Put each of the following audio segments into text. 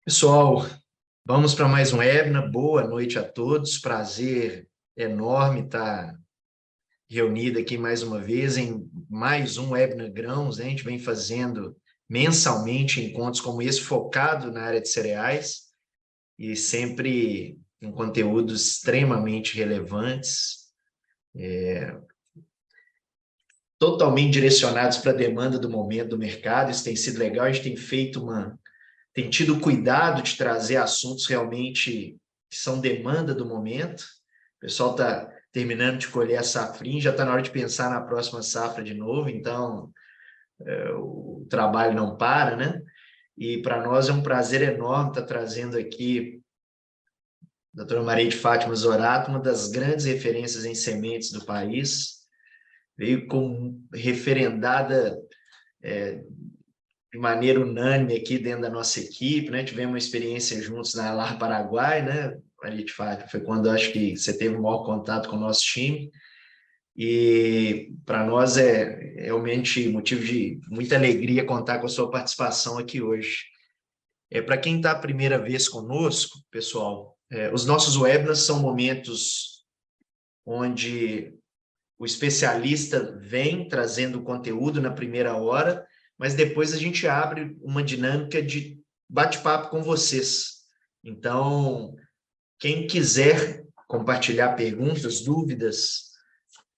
Pessoal, vamos para mais um webinar. Boa noite a todos. Prazer enorme estar reunido aqui mais uma vez em mais um webinar Grãos, né? A gente vem fazendo mensalmente encontros como esse, focado na área de cereais e sempre com conteúdos extremamente relevantes, totalmente direcionados para a demanda do momento do mercado. Isso tem sido legal. A gente tem tido cuidado de trazer assuntos realmente que são demanda do momento. O pessoal está terminando de colher a safrinha, já está na hora de pensar na próxima safra de novo, então o trabalho não para, né? E para nós é um prazer enorme estar trazendo aqui a doutora Maria de Fátima Zorato, uma das grandes referências em sementes do país, veio com referendada de maneira unânime aqui dentro da nossa equipe, né? Tivemos uma experiência juntos na Lar Paraguai, né? Maria de Fátima, foi quando eu acho que você teve o maior contato com o nosso time, e para nós é realmente motivo de muita alegria contar com a sua participação aqui hoje. Para quem está a primeira vez conosco, pessoal, os nossos webinars são momentos onde o especialista vem trazendo conteúdo na primeira hora, mas depois a gente abre uma dinâmica de bate-papo com vocês. Então, quem quiser compartilhar perguntas, dúvidas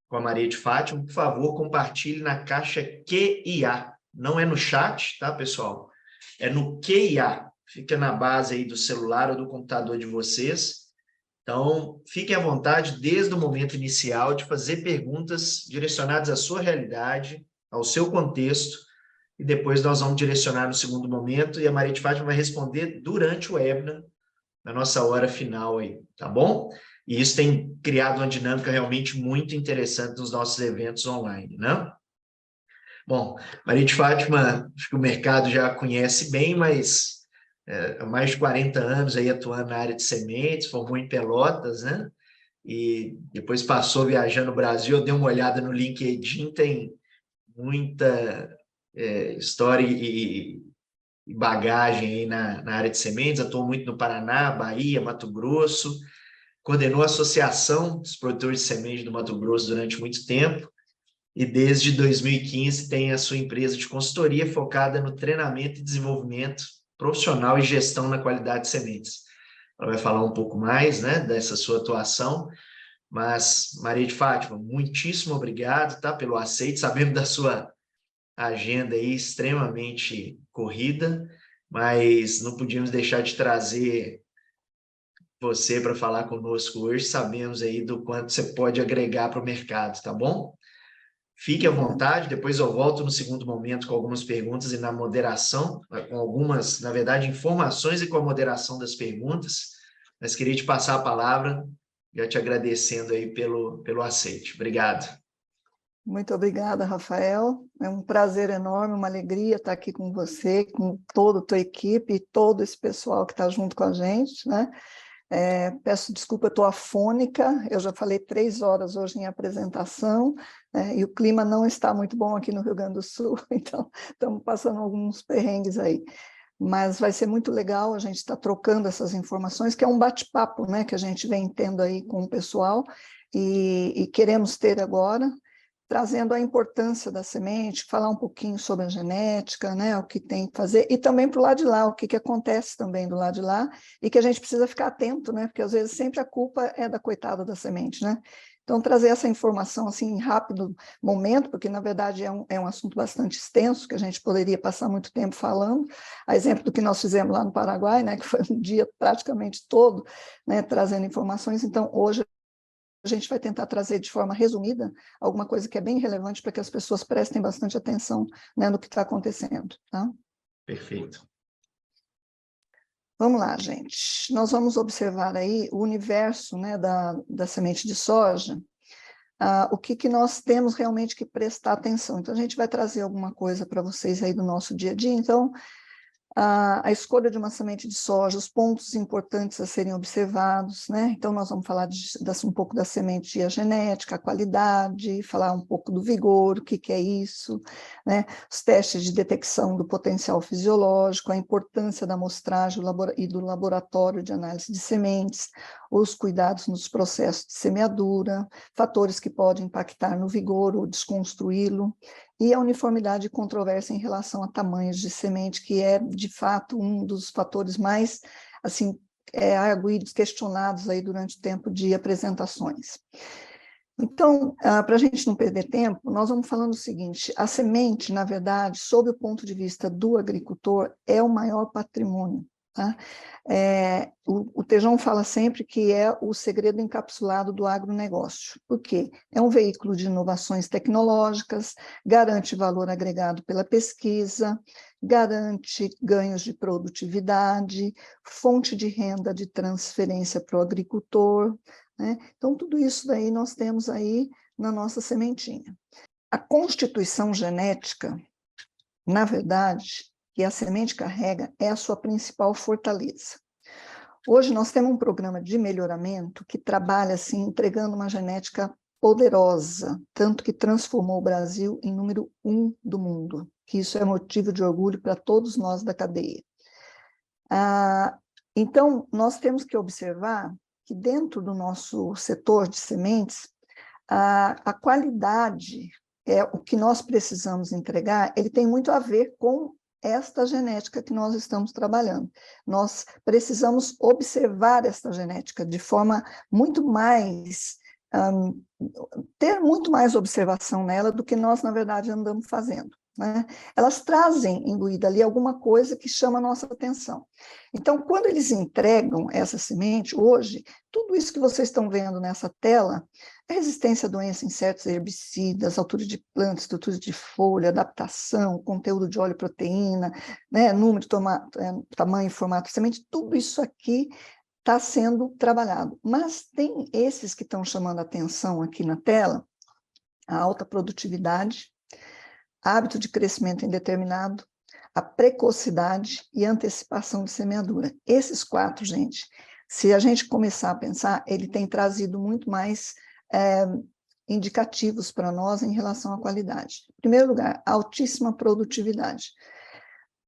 com a Maria de Fátima, por favor, compartilhe na caixa QIA. Não é no chat, tá, pessoal? É no QIA. Fica na base aí do celular ou do computador de vocês. Então, fiquem à vontade, desde o momento inicial, de fazer perguntas direcionadas à sua realidade, ao seu contexto, e depois nós vamos direcionar no segundo momento, e a Maria de Fátima vai responder durante o webinar, na nossa hora final aí, tá bom? E isso tem criado uma dinâmica realmente muito interessante nos nossos eventos online, né? Bom, Maria de Fátima, acho que o mercado já conhece bem, mas há mais de 40 anos aí atuando na área de sementes, formou em Pelotas, né? E depois passou viajando no Brasil. Eu dei uma olhada no LinkedIn, tem muita história e bagagem aí na área de sementes. Atuou muito no Paraná, Bahia, Mato Grosso, coordenou a Associação dos Produtores de Sementes do Mato Grosso durante muito tempo, e desde 2015 tem a sua empresa de consultoria focada no treinamento e desenvolvimento profissional e gestão na qualidade de sementes. Ela vai falar um pouco mais, né, dessa sua atuação, mas, Maria de Fátima, muitíssimo obrigado, tá, pelo aceite. Sabemos da sua agenda aí extremamente corrida, mas não podíamos deixar de trazer você para falar conosco hoje. Sabemos aí do quanto você pode agregar para o mercado, tá bom? Fique à vontade, depois eu volto no segundo momento com algumas perguntas e na moderação, com algumas, na verdade, informações e com a moderação das perguntas, mas queria te passar a palavra, já te agradecendo aí pelo aceite. Obrigado. Muito obrigada, Rafael. É um prazer enorme, uma alegria estar aqui com você, com toda a tua equipe e todo esse pessoal que está junto com a gente, né? Peço desculpa, eu estou afônica, eu já falei 3 horas hoje em apresentação, e o clima não está muito bom aqui no Rio Grande do Sul, então estamos passando alguns perrengues aí. Mas vai ser muito legal a gente estar trocando essas informações, que é um bate-papo, né, que a gente vem tendo aí com o pessoal, e queremos ter agora, trazendo a importância da semente, falar um pouquinho sobre a genética, né, o que tem que fazer, e também para o lado de lá, o que acontece também do lado de lá, e que a gente precisa ficar atento, né, porque às vezes sempre a culpa é da coitada da semente, né? Então, trazer essa informação assim em rápido momento, porque na verdade é um assunto bastante extenso, que a gente poderia passar muito tempo falando, a exemplo do que nós fizemos lá no Paraguai, né, que foi um dia praticamente todo, né, trazendo informações. Então, hoje a gente vai tentar trazer de forma resumida alguma coisa que é bem relevante para que as pessoas prestem bastante atenção, né, no que está acontecendo. Tá? Perfeito. Vamos lá, gente. Nós vamos observar aí o universo, né, da semente de soja, o que nós temos realmente que prestar atenção. Então, a gente vai trazer alguma coisa para vocês aí do nosso dia a dia. Então, A escolha de uma semente de soja, os pontos importantes a serem observados, né? Então, nós vamos falar um pouco da semente e a genética, a qualidade, falar um pouco do vigor, o que é isso, né? Os testes de detecção do potencial fisiológico, a importância da amostragem e do laboratório de análise de sementes, os cuidados nos processos de semeadura, fatores que podem impactar no vigor ou desconstruí-lo, e a uniformidade e controvérsia em relação a tamanhos de semente, que é, de fato, um dos fatores mais, assim, arguídos, questionados aí durante o tempo de apresentações. Então, para a gente não perder tempo, nós vamos falando o seguinte: a semente, na verdade, sob o ponto de vista do agricultor, é o maior patrimônio. Tá? O Tejão fala sempre que é o segredo encapsulado do agronegócio. Por quê? É um veículo de inovações tecnológicas, garante valor agregado pela pesquisa, garante ganhos de produtividade, fonte de renda de transferência para o agricultor, né? Então, tudo isso daí nós temos aí na nossa sementinha. A constituição genética, na verdade, que a semente carrega, é a sua principal fortaleza. Hoje nós temos um programa de melhoramento que trabalha assim, entregando uma genética poderosa, tanto que transformou o Brasil em número 1 do mundo, que isso é motivo de orgulho para todos nós da cadeia. Então, nós temos que observar que dentro do nosso setor de sementes, a qualidade, o que nós precisamos entregar, ele tem muito a ver com esta genética que nós estamos trabalhando. Nós precisamos observar esta genética de forma muito mais, ter muito mais observação nela do que nós, na verdade, andamos fazendo. Né? Elas trazem imbuída ali alguma coisa que chama a nossa atenção. Então, quando eles entregam essa semente, hoje, tudo isso que vocês estão vendo nessa tela, resistência a doenças, insetos, herbicidas, altura de planta, estrutura de folha, adaptação, conteúdo de óleo e proteína, né, número, tamanho e formato de semente, tudo isso aqui está sendo trabalhado. Mas tem esses que estão chamando a atenção aqui na tela, a alta produtividade, hábito de crescimento indeterminado, a precocidade e a antecipação de semeadura. Esses 4, gente, se a gente começar a pensar, ele tem trazido muito mais indicativos para nós em relação à qualidade. Em primeiro lugar, altíssima produtividade.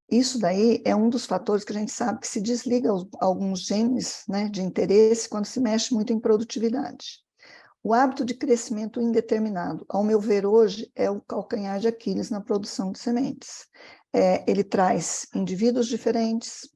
Isso daí é um dos fatores que a gente sabe que se desliga alguns genes, né, de interesse quando se mexe muito em produtividade. O hábito de crescimento indeterminado, ao meu ver hoje, é o calcanhar de Aquiles na produção de sementes. Ele traz indivíduos diferentes,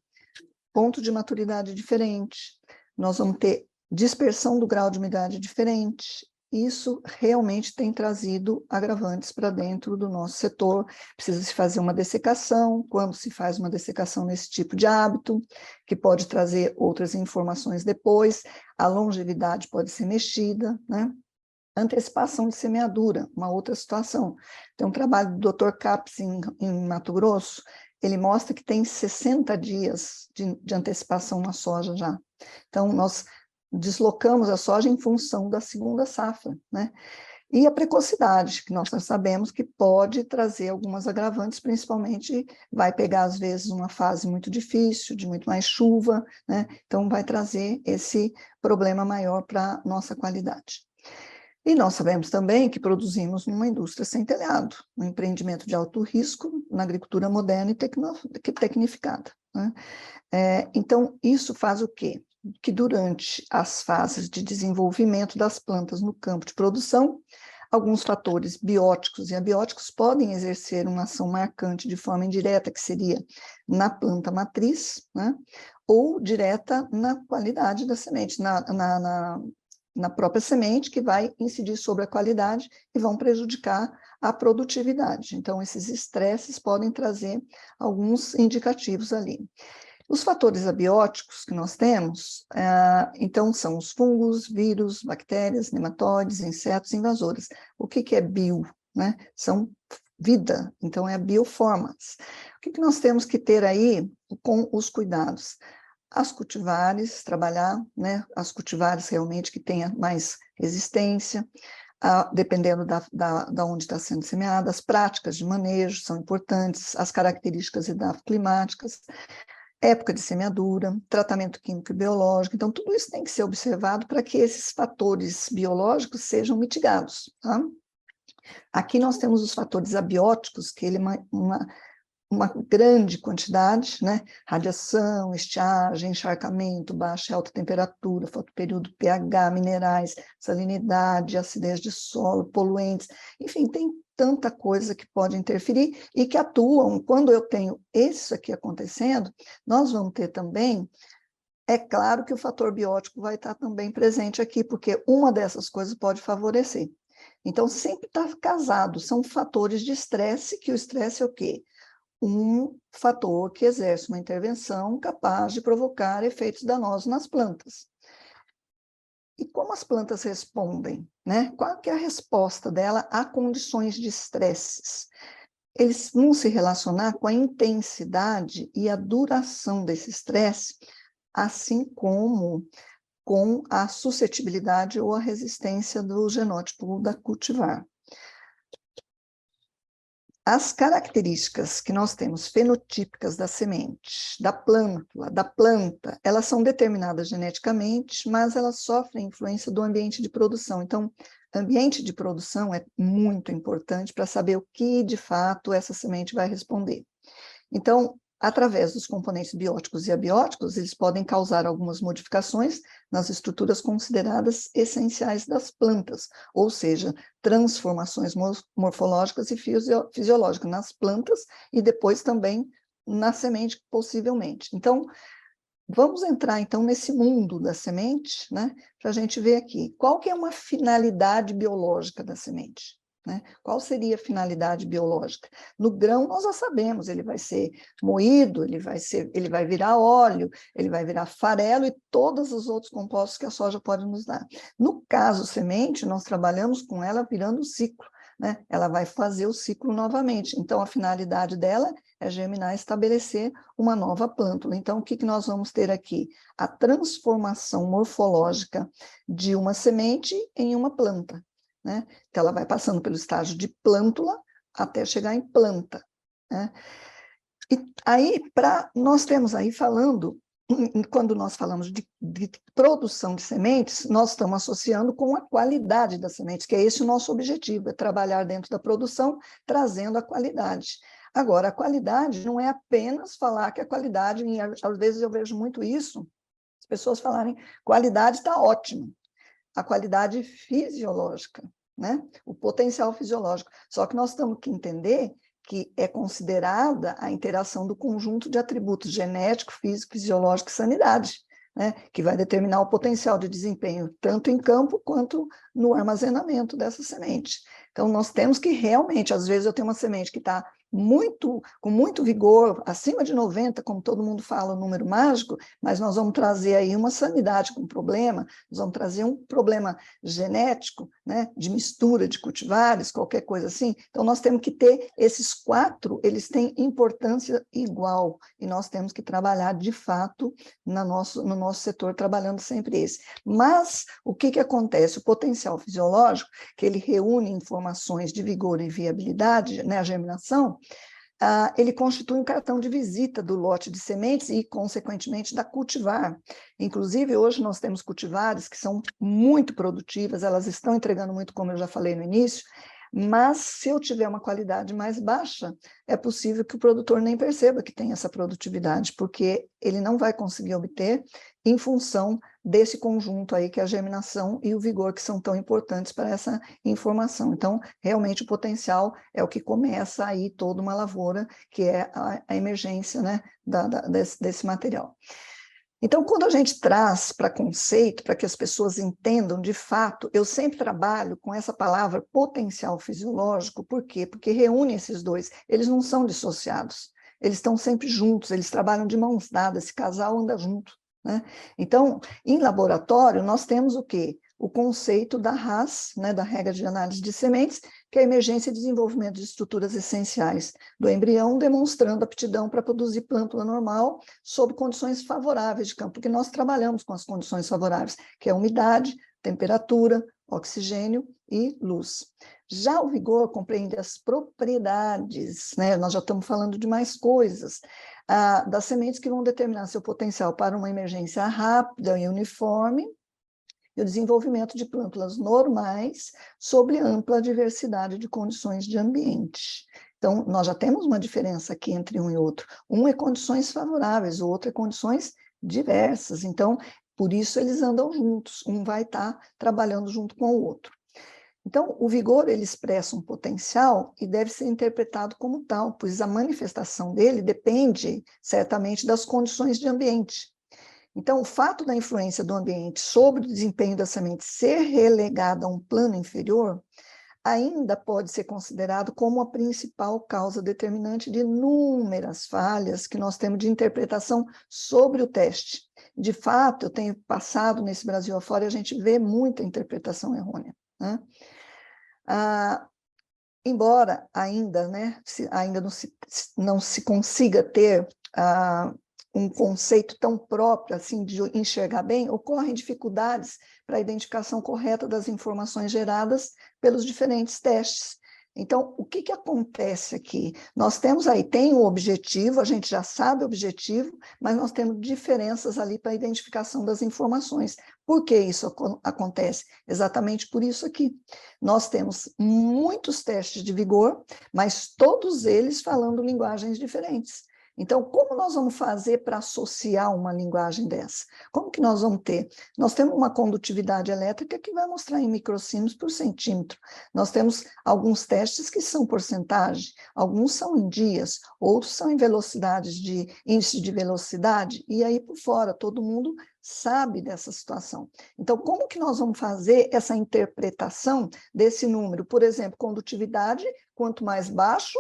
ponto de maturidade diferente, nós vamos ter dispersão do grau de umidade diferente. Isso realmente tem trazido agravantes para dentro do nosso setor. Precisa se fazer uma dessecação, quando se faz uma dessecação nesse tipo de hábito, que pode trazer outras informações depois, a longevidade pode ser mexida, né? Antecipação de semeadura, uma outra situação. Tem um trabalho do Dr. Capes em Mato Grosso, ele mostra que tem 60 dias de antecipação na soja já. Então, nós deslocamos a soja em função da segunda safra, né? E a precocidade, que nós sabemos que pode trazer algumas agravantes, principalmente vai pegar, às vezes, uma fase muito difícil, de muito mais chuva, né? Então, vai trazer esse problema maior para a nossa qualidade. E nós sabemos também que produzimos numa indústria sem telhado, um empreendimento de alto risco na agricultura moderna e tecnificada, né? Então, isso faz o quê? Que durante as fases de desenvolvimento das plantas no campo de produção, alguns fatores bióticos e abióticos podem exercer uma ação marcante de forma indireta, que seria na planta matriz, né? Ou direta na qualidade da semente, na própria semente, que vai incidir sobre a qualidade e vão prejudicar a produtividade. Então, esses estresses podem trazer alguns indicativos ali. Os fatores abióticos que nós temos, então, são os fungos, vírus, bactérias, nematóides, insetos, invasores. O que é bio, né? São vida, então é a bioformas. O que nós temos que ter aí com os cuidados? As cultivares, trabalhar, né, as cultivares realmente que tenham mais resistência, dependendo da onde está sendo semeada, as práticas de manejo são importantes, as características edafoclimáticas, época de semeadura, tratamento químico e biológico. Então, tudo isso tem que ser observado para que esses fatores biológicos sejam mitigados, tá? Aqui nós temos os fatores abióticos, que ele é uma grande quantidade, né? Radiação, estiagem, encharcamento, baixa e alta temperatura, fotoperíodo, pH, minerais, salinidade, acidez de solo, poluentes, enfim, tem tanta coisa que pode interferir e que atuam. Quando eu tenho isso aqui acontecendo, nós vamos ter também, é claro que o fator biótico vai estar também presente aqui, porque uma dessas coisas pode favorecer. Então, sempre está casado, são fatores de estresse, que o estresse é o quê? Um fator que exerce uma intervenção capaz de provocar efeitos danosos nas plantas. E como as plantas respondem, né? Qual que é a resposta dela a condições de estresses? Eles vão se relacionar com a intensidade e a duração desse estresse, assim como com a suscetibilidade ou a resistência do genótipo da cultivar. As características que nós temos fenotípicas da semente, da planta, elas são determinadas geneticamente, mas elas sofrem influência do ambiente de produção. Então, ambiente de produção é muito importante para saber o que, de fato, essa semente vai responder. Então, através dos componentes bióticos e abióticos, eles podem causar algumas modificações nas estruturas consideradas essenciais das plantas, ou seja, transformações morfológicas e fisiológicas nas plantas e depois também na semente, possivelmente. Então, vamos entrar, então, nesse mundo da semente, né, para a gente ver aqui, qual que é uma finalidade biológica da semente? Né? Qual seria a finalidade biológica? No grão, nós já sabemos, ele vai ser moído, ele vai virar óleo, ele vai virar farelo e todos os outros compostos que a soja pode nos dar. No caso semente, nós trabalhamos com ela virando o ciclo, né? Ela vai fazer o ciclo novamente. Então, a finalidade dela é germinar e estabelecer uma nova plântula. Então, o que nós vamos ter aqui? A transformação morfológica de uma semente em uma planta. Né? Então, ela vai passando pelo estágio de plântula até chegar em planta. Né? E aí, nós temos aí falando, quando nós falamos de produção de sementes, nós estamos associando com a qualidade das sementes, que é esse o nosso objetivo, é trabalhar dentro da produção, trazendo a qualidade. Agora, a qualidade não é apenas falar que a qualidade, às vezes eu vejo muito isso, as pessoas falarem, qualidade está ótima. A qualidade fisiológica, né? O potencial fisiológico. Só que nós temos que entender que é considerada a interação do conjunto de atributos genético, físico, fisiológico e sanidade, né? Que vai determinar o potencial de desempenho tanto em campo quanto no armazenamento dessa semente. Então, nós temos que realmente, às vezes eu tenho uma semente que está com muito vigor, acima de 90, como todo mundo fala, o número mágico, mas nós vamos trazer aí uma sanidade com problema, nós vamos trazer um problema genético, né, de mistura de cultivares, qualquer coisa assim. Então, nós temos que ter esses 4, eles têm importância igual, e nós temos que trabalhar, de fato, no nosso setor, trabalhando sempre esse. Mas, o que acontece? O potencial fisiológico, que ele reúne informações de vigor e viabilidade, né, a germinação, ele constitui um cartão de visita do lote de sementes e, consequentemente, da cultivar. Inclusive, hoje nós temos cultivares que são muito produtivas, elas estão entregando muito, como eu já falei no início, mas se eu tiver uma qualidade mais baixa, é possível que o produtor nem perceba que tem essa produtividade, porque ele não vai conseguir obter em função desse conjunto aí, que é a germinação e o vigor, que são tão importantes para essa informação. Então, realmente, o potencial é o que começa aí toda uma lavoura, que é a emergência, né, desse material. Então, quando a gente traz para conceito, para que as pessoas entendam de fato, eu sempre trabalho com essa palavra potencial fisiológico, por quê? Porque reúne esses dois, eles não são dissociados, eles estão sempre juntos, eles trabalham de mãos dadas, esse casal anda junto, né? Então, em laboratório, nós temos o quê? O conceito da RAS, né, da regra de análise de sementes, que é a emergência e desenvolvimento de estruturas essenciais do embrião, demonstrando aptidão para produzir plântula normal sob condições favoráveis de campo, porque nós trabalhamos com as condições favoráveis, que é a umidade, temperatura, oxigênio e luz. Já o vigor compreende as propriedades, né? Nós já estamos falando de mais coisas, das sementes que vão determinar seu potencial para uma emergência rápida e uniforme, e o desenvolvimento de plântulas normais sobre ampla diversidade de condições de ambiente. Então, nós já temos uma diferença aqui entre um e outro. Um é condições favoráveis, o outro é condições diversas. Então, por isso eles andam juntos, um vai estar trabalhando junto com o outro. Então, o vigor, ele expressa um potencial e deve ser interpretado como tal, pois a manifestação dele depende, certamente, das condições de ambiente. Então, o fato da influência do ambiente sobre o desempenho da semente ser relegada a um plano inferior, ainda pode ser considerado como a principal causa determinante de inúmeras falhas que nós temos de interpretação sobre o teste. De fato, eu tenho passado nesse Brasil afora e a gente vê muita interpretação errônea, né? Embora ainda, né, ainda não se consiga ter um conceito tão próprio assim de enxergar bem, ocorrem dificuldades para a identificação correta das informações geradas pelos diferentes testes. Então, o que acontece aqui? Nós temos aí, tem o objetivo, a gente já sabe o objetivo, mas nós temos diferenças ali para a identificação das informações. Por que isso acontece? Exatamente por isso aqui. Nós temos muitos testes de vigor, mas todos eles falando linguagens diferentes. Então, como nós vamos fazer para associar uma linguagem dessa? Como que nós vamos ter? Nós temos uma condutividade elétrica que vai mostrar em microsiemens por centímetro. Nós temos alguns testes que são porcentagem, alguns são em dias, outros são em velocidades de índice de velocidade, e aí por fora, todo mundo sabe dessa situação. Então, como que nós vamos fazer essa interpretação desse número? Por exemplo, condutividade, quanto mais baixo,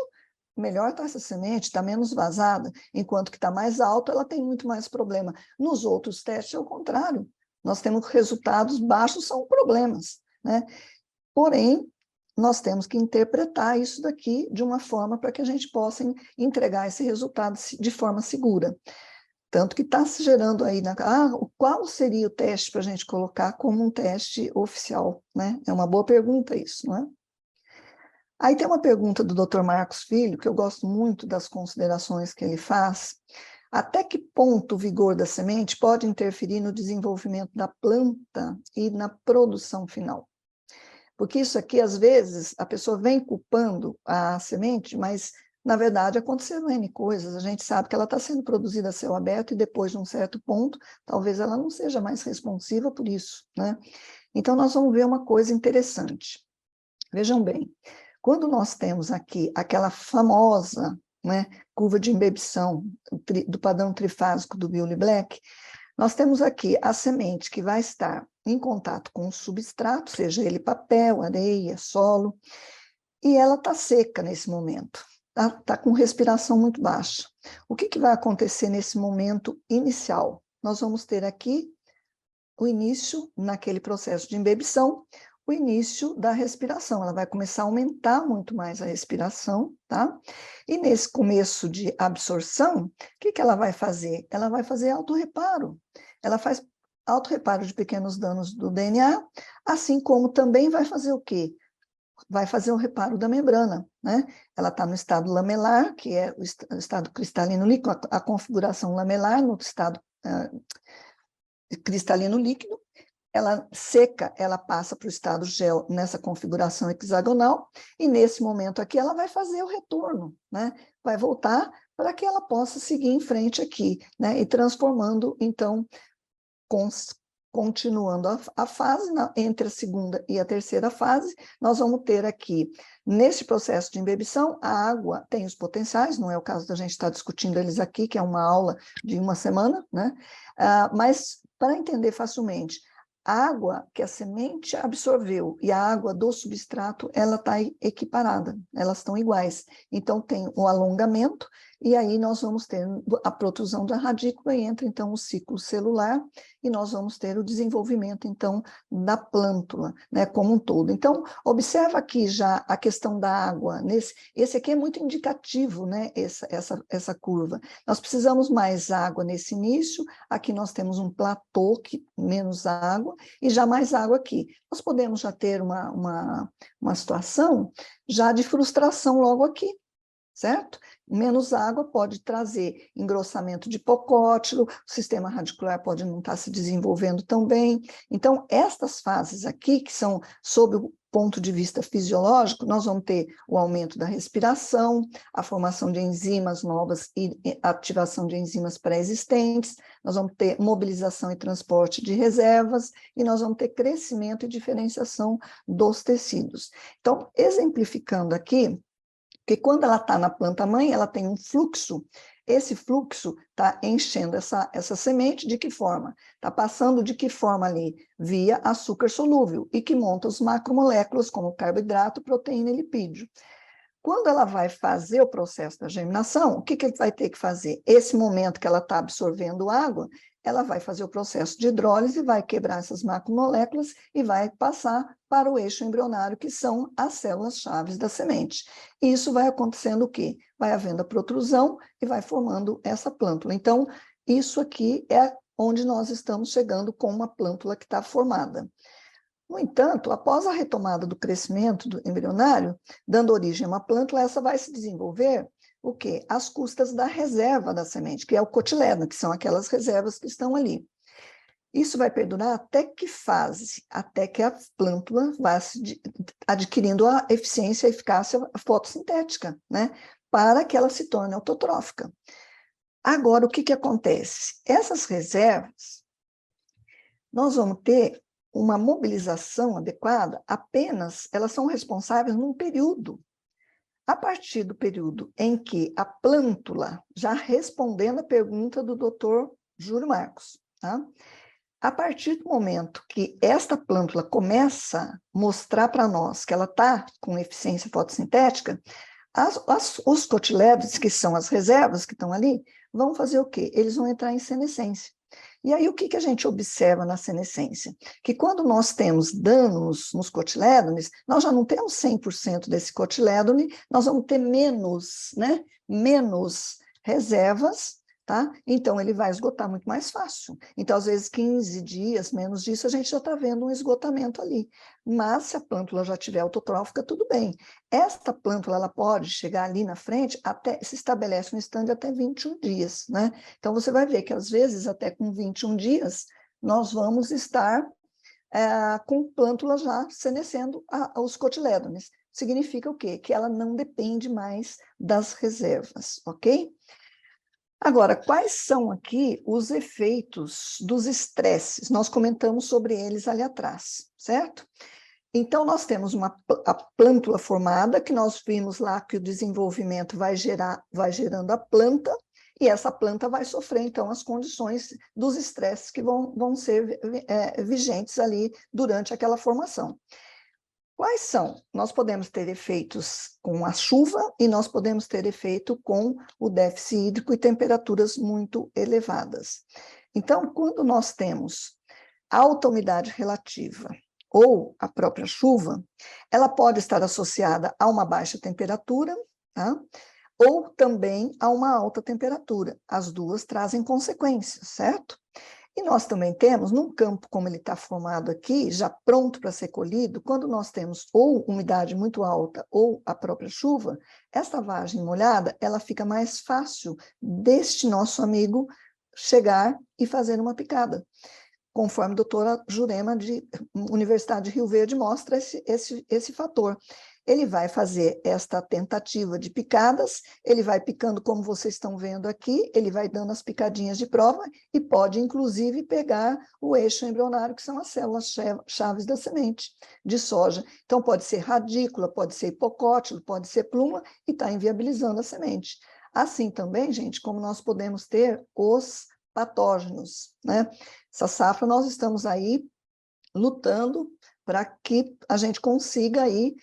melhor está essa semente, está menos vazada, enquanto que está mais alto, ela tem muito mais problema. Nos outros testes é o contrário, nós temos resultados baixos, são problemas, né? Porém, nós temos que interpretar isso daqui de uma forma para que a gente possa entregar esse resultado de forma segura. Tanto que está se gerando aí, qual seria o teste para a gente colocar como um teste oficial, né? É uma boa pergunta isso, não é? Aí tem uma pergunta do Dr. Marcos Filho, que eu gosto muito das considerações que ele faz. Até que ponto o vigor da semente pode interferir no desenvolvimento da planta e na produção final? Porque isso aqui, às vezes, a pessoa vem culpando a semente, mas, na verdade, aconteceram N coisas. A gente sabe que ela está sendo produzida a céu aberto e, depois de um certo ponto, talvez ela não seja mais responsiva por isso, né? Então, nós vamos ver uma coisa interessante. Vejam bem. Quando nós temos aqui aquela famosa, né, curva de embebição do padrão trifásico do Bewley Black, nós temos aqui a semente que vai estar em contato com o substrato, seja ele papel, areia, solo, e ela está seca nesse momento, tá com respiração muito baixa. O que vai acontecer nesse momento inicial? Nós vamos ter aqui o início, naquele processo de embebição, o início da respiração, ela vai começar a aumentar muito mais a respiração, tá? E nesse começo de absorção, o que ela vai fazer? Ela vai fazer autorreparo, ela faz autorreparo de pequenos danos do DNA, assim como também vai fazer o quê? Vai fazer o reparo da membrana, né? Ela está no estado lamelar, que é o estado cristalino líquido, a configuração lamelar no estado cristalino líquido. Ela seca, ela passa para o estado gel nessa configuração hexagonal, e nesse momento aqui ela vai fazer o retorno, né? Vai voltar para que ela possa seguir em frente aqui, né? E transformando, então, continuando a fase, entre a segunda e a terceira fase, nós vamos ter aqui, nesse processo de embebição, a água tem os potenciais, não é o caso da gente estar discutindo eles aqui, que é uma aula de uma semana, né? Mas, para entender facilmente, a água que a semente absorveu e a água do substrato, ela está equiparada, elas estão iguais. Então, tem o alongamento, e aí nós vamos ter a protrusão da radícula e entra, então, o ciclo celular, e nós vamos ter o desenvolvimento, então, da plântula, né, como um todo. Então, observa aqui já a questão da água, esse aqui é muito indicativo, né, essa curva. Nós precisamos mais água nesse início, aqui nós temos um platô, menos água, e já mais água aqui. Nós podemos já ter uma situação já de frustração logo aqui, certo? Menos água pode trazer engrossamento de hipocótilo, o sistema radicular pode não estar se desenvolvendo tão bem. Então, estas fases aqui, que são sob o ponto de vista fisiológico, nós vamos ter o aumento da respiração, a formação de enzimas novas e ativação de enzimas pré-existentes, nós vamos ter mobilização e transporte de reservas, e nós vamos ter crescimento e diferenciação dos tecidos. Então, exemplificando aqui, porque quando ela está na planta-mãe, ela tem um fluxo, esse fluxo está enchendo essa semente de que forma? Está passando de que forma ali? Via açúcar solúvel, e que monta os macromoléculas, como carboidrato, proteína e lipídio. Quando ela vai fazer o processo da germinação, o que ele vai ter que fazer? Esse momento que ela está absorvendo água, ela vai fazer o processo de hidrólise, vai quebrar essas macromoléculas e vai passar para o eixo embrionário, que são as células-chave da semente. E isso vai acontecendo o quê? Vai havendo a protrusão e vai formando essa plântula. Então, isso aqui é onde nós estamos chegando com uma plântula que está formada. No entanto, após a retomada do crescimento do embrionário, dando origem a uma plântula, essa vai se desenvolver o quê? Às custas da reserva da semente, que é o cotiledon, que são aquelas reservas que estão ali. Isso vai perdurar até que fase? Até que a plântula vá adquirindo a eficiência e eficácia fotossintética, né? Para que ela se torne autotrófica. Agora, o que acontece? Essas reservas, nós vamos ter uma mobilização adequada, apenas elas são responsáveis num período. A partir do período em que a plântula, já respondendo a pergunta do Dr. Júlio Marcos, tá? A partir do momento que esta plântula começa a mostrar para nós que ela está com eficiência fotossintética, os cotilédones, que são as reservas que estão ali, vão fazer o quê? Eles vão entrar em senescência. E aí, o que a gente observa na senescência? Que quando nós temos danos nos cotilédones, nós já não temos 100% desse cotilédone, nós vamos ter menos, né? Menos reservas, tá? Então, ele vai esgotar muito mais fácil. Então, às vezes, 15 dias, menos disso, a gente já está vendo um esgotamento ali. Mas, se a plântula já estiver autotrófica, tudo bem. Esta plântula, ela pode chegar ali na frente, até se estabelece um stand até 21 dias, né? Então, você vai ver que, às vezes, até com 21 dias, nós vamos estar com plântula já senescendo os cotilédones. Significa o quê? Que ela não depende mais das reservas, ok? Agora, quais são aqui os efeitos dos estresses? Nós comentamos sobre eles ali atrás, certo? Então, nós temos a plântula formada, que nós vimos lá que o desenvolvimento vai gerando a planta, e essa planta vai sofrer, então, as condições dos estresses que vão ser vigentes ali durante aquela formação. Quais são? Nós podemos ter efeitos com a chuva e nós podemos ter efeito com o déficit hídrico e temperaturas muito elevadas. Então, quando nós temos alta umidade relativa ou a própria chuva, ela pode estar associada a uma baixa temperatura, tá? Ou também a uma alta temperatura. As duas trazem consequências, certo? E nós também temos, num campo como ele está formado aqui, já pronto para ser colhido, quando nós temos ou umidade muito alta ou a própria chuva, essa vagem molhada, ela fica mais fácil deste nosso amigo chegar e fazer uma picada, conforme a doutora Jurema, de Universidade de Rio Verde, mostra esse fator. Ele vai fazer esta tentativa de picadas, ele vai picando como vocês estão vendo aqui, ele vai dando as picadinhas de prova e pode, inclusive, pegar o eixo embrionário, que são as células-chave da semente de soja. Então, pode ser radícula, pode ser hipocótilo, pode ser pluma, e está inviabilizando a semente. Assim também, gente, como nós podemos ter os patógenos, né? Essa safra nós estamos aí lutando para que a gente consiga aí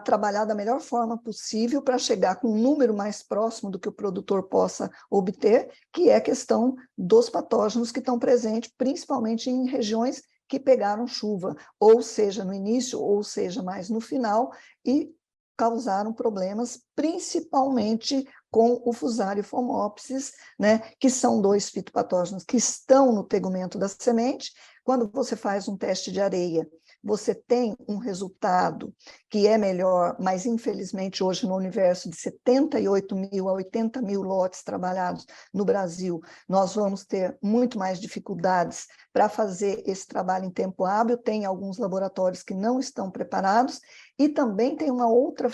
trabalhar da melhor forma possível para chegar com um número mais próximo do que o produtor possa obter, que é a questão dos patógenos que estão presentes, principalmente em regiões que pegaram chuva, ou seja, no início, ou seja, mais no final, e causaram problemas, principalmente com o Fusarium Phomopsis, né, que são 2 fitopatógenos que estão no tegumento da semente. Quando você faz um teste de areia, você tem um resultado que é melhor, mas infelizmente hoje no universo de 78 mil a 80 mil lotes trabalhados no Brasil, nós vamos ter muito mais dificuldades para fazer esse trabalho em tempo hábil. Tem alguns laboratórios que não estão preparados, e também tem um outro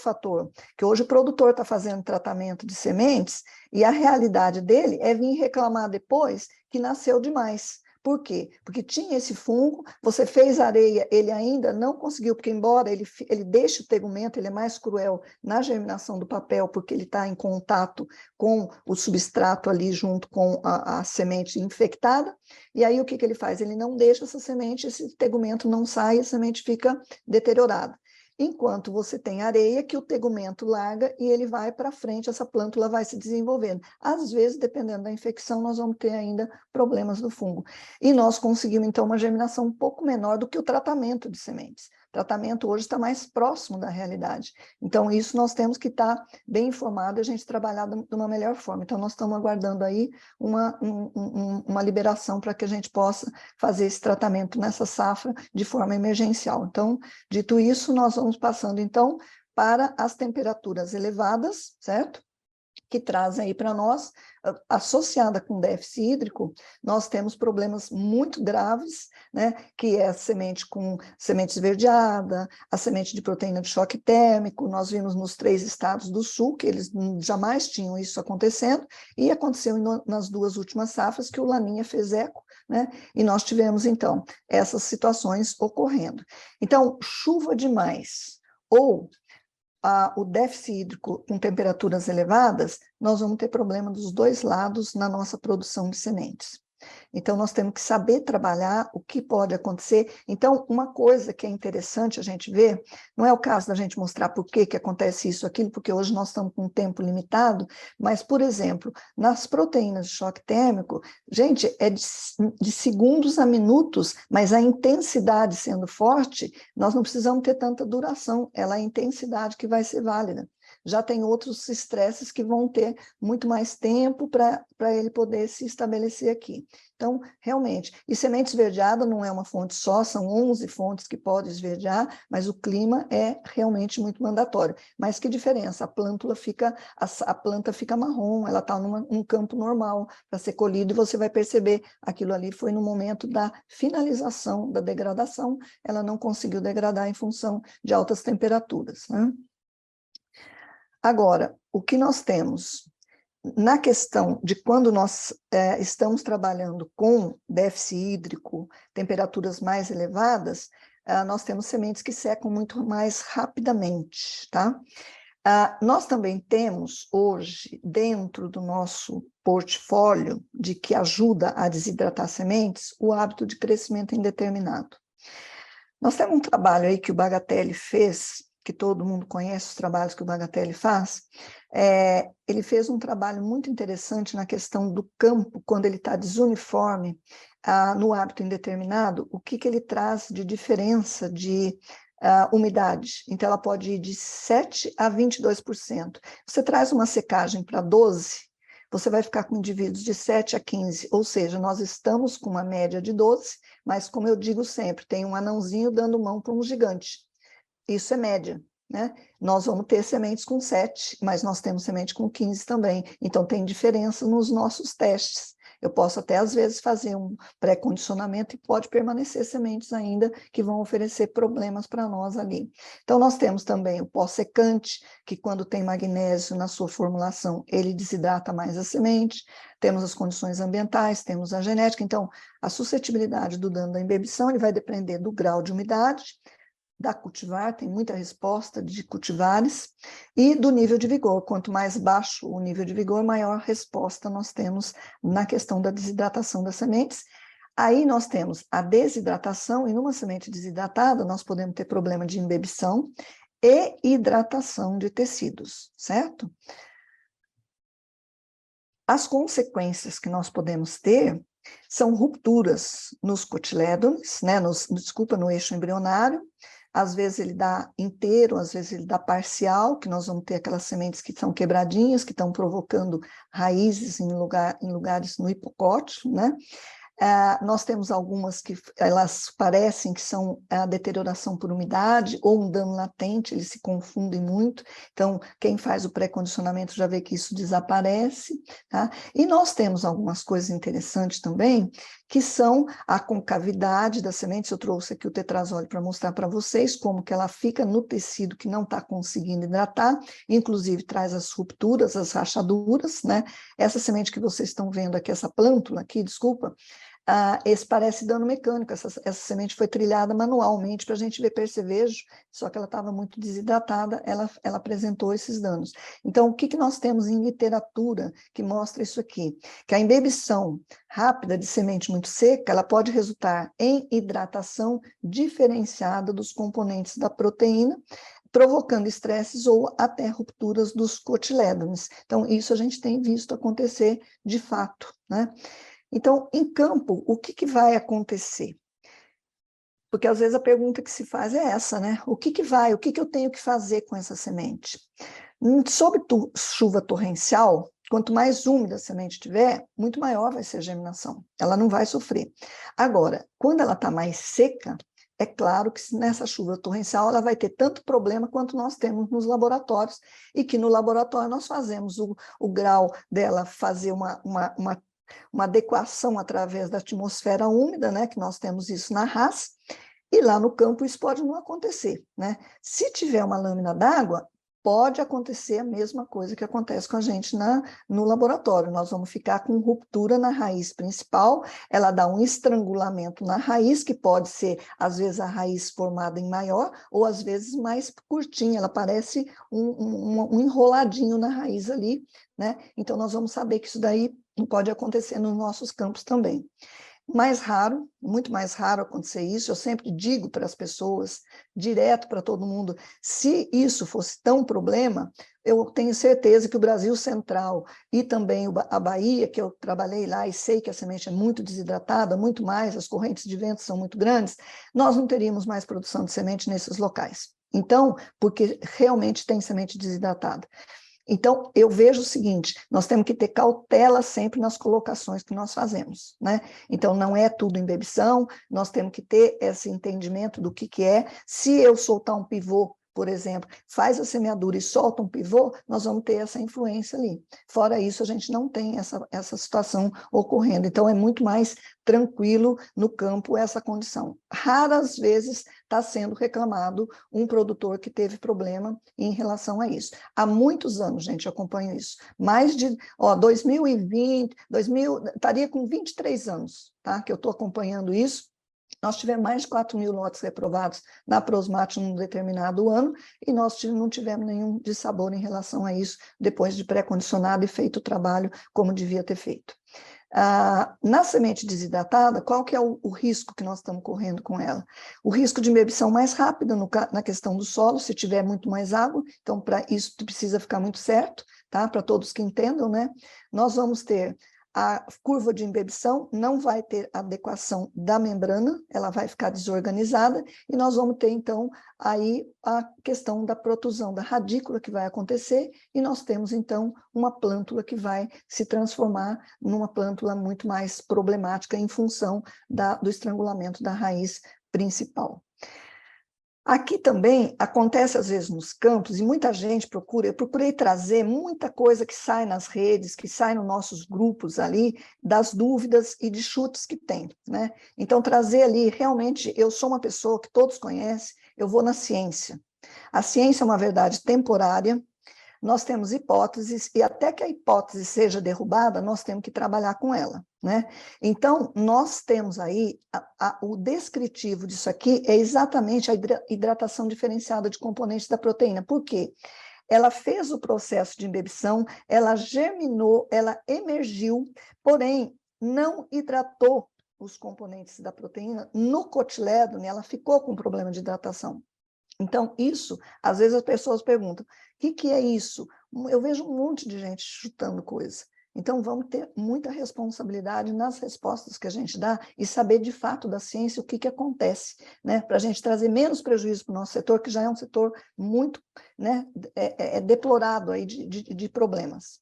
fator, que hoje o produtor está fazendo tratamento de sementes, e a realidade dele é vir reclamar depois que nasceu demais. Por quê? Porque tinha esse fungo, você fez areia, ele ainda não conseguiu, porque embora ele deixe o tegumento, ele é mais cruel na germinação do papel, porque ele está em contato com o substrato ali junto com a semente infectada, e aí o que ele faz? Ele não deixa essa semente, esse tegumento não sai, a semente fica deteriorada. Enquanto você tem areia, que o tegumento larga e ele vai para frente, essa plântula vai se desenvolvendo. Às vezes, dependendo da infecção, nós vamos ter ainda problemas do fungo. E nós conseguimos, então, uma germinação um pouco menor do que o tratamento de sementes. O tratamento hoje está mais próximo da realidade. Então, isso nós temos que estar bem informado e a gente trabalhar de uma melhor forma. Então, nós estamos aguardando aí uma liberação para que a gente possa fazer esse tratamento nessa safra de forma emergencial. Então, dito isso, nós vamos passando, então, para as temperaturas elevadas, certo? Que trazem aí para nós, associada com déficit hídrico, nós temos problemas muito graves, né, que é a semente com semente esverdeada, a semente de proteína de choque térmico. Nós vimos nos 3 estados do sul que eles jamais tinham isso acontecendo, e aconteceu nas 2 últimas safras que o Laninha fez eco, né, e nós tivemos, então, essas situações ocorrendo. Então, chuva demais, ou o déficit hídrico com temperaturas elevadas, nós vamos ter problema dos 2 lados na nossa produção de sementes. Então, nós temos que saber trabalhar o que pode acontecer. Então, uma coisa que é interessante a gente ver, não é o caso da gente mostrar por que acontece isso, aquilo, porque hoje nós estamos com um tempo limitado, mas, por exemplo, nas proteínas de choque térmico, gente, é de segundos a minutos, mas a intensidade sendo forte, nós não precisamos ter tanta duração, ela é a intensidade que vai ser válida. Já tem outros estresses que vão ter muito mais tempo para ele poder se estabelecer aqui. Então, realmente, e semente esverdeada não é uma fonte só, são 11 fontes que podem esverdear, mas o clima é realmente muito mandatório. Mas que diferença? A planta fica marrom, ela está num campo normal para ser colhido, e você vai perceber, aquilo ali foi no momento da finalização da degradação, ela não conseguiu degradar em função de altas temperaturas, né? Agora, o que nós temos na questão de quando nós estamos trabalhando com déficit hídrico, temperaturas mais elevadas, nós temos sementes que secam muito mais rapidamente, tá? Nós também temos hoje, dentro do nosso portfólio de que ajuda a desidratar sementes, o hábito de crescimento indeterminado. Nós temos um trabalho aí que o Bagatelli fez, que todo mundo conhece os trabalhos que o Bagatelli faz. Ele fez um trabalho muito interessante na questão do campo, quando ele está desuniforme, no hábito indeterminado, o que ele traz de diferença de umidade. Então, ela pode ir de 7% a 22%. Você traz uma secagem para 12%, você vai ficar com indivíduos de 7 a 15, ou seja, nós estamos com uma média de 12, mas, como eu digo sempre, tem um anãozinho dando mão para um gigante. Isso é média, né? Nós vamos ter sementes com 7, mas nós temos semente com 15 também. Então, tem diferença nos nossos testes. Eu posso até, às vezes, fazer um pré-condicionamento e pode permanecer sementes ainda que vão oferecer problemas para nós ali. Então, nós temos também o pó-secante, que quando tem magnésio na sua formulação, ele desidrata mais a semente. Temos as condições ambientais, temos a genética. Então, a suscetibilidade do dano da embebição, ele vai depender do grau de umidade, da cultivar, tem muita resposta de cultivares, e do nível de vigor. Quanto mais baixo o nível de vigor, maior resposta nós temos na questão da desidratação das sementes. Aí nós temos a desidratação, e numa semente desidratada nós podemos ter problema de embebição, e hidratação de tecidos, certo? As consequências que nós podemos ter são rupturas nos cotilédones, né, no eixo embrionário. Às vezes ele dá inteiro, às vezes ele dá parcial, que nós vamos ter aquelas sementes que são quebradinhas, que estão provocando raízes em lugares no hipocótio, né? Nós temos algumas que elas parecem que são a deterioração por umidade ou um dano latente, eles se confundem muito. Então, quem faz o pré-condicionamento já vê que isso desaparece. Tá? E nós temos algumas coisas interessantes também, que são a concavidade das sementes. Eu trouxe aqui o tetrazole para mostrar para vocês como que ela fica no tecido que não está conseguindo hidratar, inclusive traz as rupturas, as rachaduras, né? Essa semente que vocês estão vendo aqui, essa plântula aqui, desculpa, esse parece dano mecânico, essa semente foi trilhada manualmente para a gente ver percevejo, só que ela estava muito desidratada, ela apresentou esses danos. Então, o que nós temos em literatura que mostra isso aqui? Que a embebição rápida de semente muito seca, ela pode resultar em hidratação diferenciada dos componentes da proteína, provocando estresses ou até rupturas dos cotilédones. Então, isso a gente tem visto acontecer de fato, né? Então, em campo, o que vai acontecer? Porque às vezes a pergunta que se faz é essa, né? O que eu tenho que fazer com essa semente? Sob chuva torrencial, quanto mais úmida a semente tiver, muito maior vai ser a germinação. Ela não vai sofrer. Agora, quando ela está mais seca, é claro que nessa chuva torrencial ela vai ter tanto problema quanto nós temos nos laboratórios, e que no laboratório nós fazemos o grau dela fazer uma adequação através da atmosfera úmida, né, que nós temos isso na RAS, e lá no campo isso pode não acontecer, né? Se tiver uma lâmina d'água, pode acontecer a mesma coisa que acontece com a gente no laboratório. Nós vamos ficar com ruptura na raiz principal, ela dá um estrangulamento na raiz, que pode ser, às vezes, a raiz formada em maior, ou às vezes mais curtinha, ela parece um enroladinho na raiz ali, né? Então, nós vamos saber que isso daí pode acontecer nos nossos campos também. Mais raro, muito mais raro acontecer isso, eu sempre digo para as pessoas, direto para todo mundo, se isso fosse tão problema, eu tenho certeza que o Brasil Central e também a Bahia, que eu trabalhei lá e sei que a semente é muito desidratada, muito mais, as correntes de vento são muito grandes, nós não teríamos mais produção de semente nesses locais. Então, porque realmente tem semente desidratada. Então, eu vejo o seguinte, nós temos que ter cautela sempre nas colocações que nós fazemos, né? Então, não é tudo embebição, nós temos que ter esse entendimento do que é. Se eu soltar um pivô, por exemplo, faz a semeadura e solta um pivô, nós vamos ter essa influência ali. Fora isso, a gente não tem essa situação ocorrendo. Então, é muito mais tranquilo no campo essa condição. Raras vezes está sendo reclamado um produtor que teve problema em relação a isso. Há muitos anos, gente, eu acompanho isso. Mais de 2020, estaria com 23 anos, tá? Que eu estou acompanhando isso. Nós tivemos mais de 4.000 lotes reprovados na Prosmate num determinado ano, e nós não tivemos nenhum dissabor em relação a isso, depois de pré-condicionado e feito o trabalho como devia ter feito. Na semente desidratada, qual que é o risco que nós estamos correndo com ela? O risco de embebição mais rápida na questão do solo, se tiver muito mais água, então para isso precisa ficar muito certo, tá? Para todos que entendam, né? Nós vamos ter a curva de embebição, não vai ter adequação da membrana, ela vai ficar desorganizada, e nós vamos ter, então, aí a questão da protusão da radícula que vai acontecer, e nós temos, então, uma plântula que vai se transformar numa plântula muito mais problemática em função do estrangulamento da raiz principal. Aqui também acontece às vezes nos campos, e muita gente procura, eu procurei trazer muita coisa que sai nas redes, que sai nos nossos grupos ali, das dúvidas e de chutes que tem, né? Então, trazer ali, realmente, eu sou uma pessoa que todos conhecem, eu vou na ciência. A ciência é uma verdade temporária, nós temos hipóteses, e até que a hipótese seja derrubada, nós temos que trabalhar com ela, né? Então, nós temos aí, o descritivo disso aqui é exatamente a hidratação diferenciada de componentes da proteína. Por quê? Ela fez o processo de embebição, ela germinou, ela emergiu, porém, não hidratou os componentes da proteína no cotilédone, ela ficou com problema de hidratação. Então, isso, às vezes as pessoas perguntam, o que é isso? Eu vejo um monte de gente chutando coisa. Então, vamos ter muita responsabilidade nas respostas que a gente dá e saber, de fato, da ciência o que acontece, né? Para a gente trazer menos prejuízo para o nosso setor, que já é um setor muito, né, deplorado aí de problemas.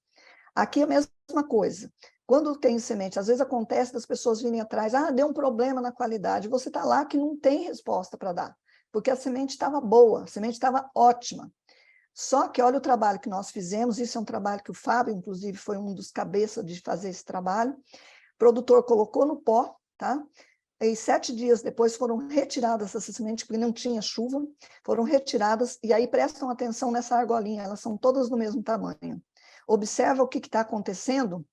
Aqui é a mesma coisa. Quando tem semente, às vezes acontece das pessoas virem atrás, deu um problema na qualidade, você está lá que não tem resposta para dar, porque a semente estava boa, a semente estava ótima. Só que olha o trabalho que nós fizemos, isso é um trabalho que o Fábio, inclusive, foi um dos cabeças de fazer esse trabalho. O produtor colocou no pó, tá? E 7 dias depois foram retiradas essas sementes, porque não tinha chuva, foram retiradas, e aí prestam atenção nessa argolinha, elas são todas do mesmo tamanho. Observa o que está acontecendo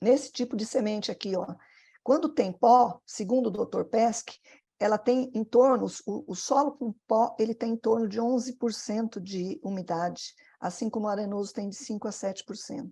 nesse tipo de semente aqui, ó. Quando tem pó, segundo o Dr. Pesce, ela tem em torno, o solo com pó, ele tem em torno de 11% de umidade, assim como o arenoso tem de 5% a 7%.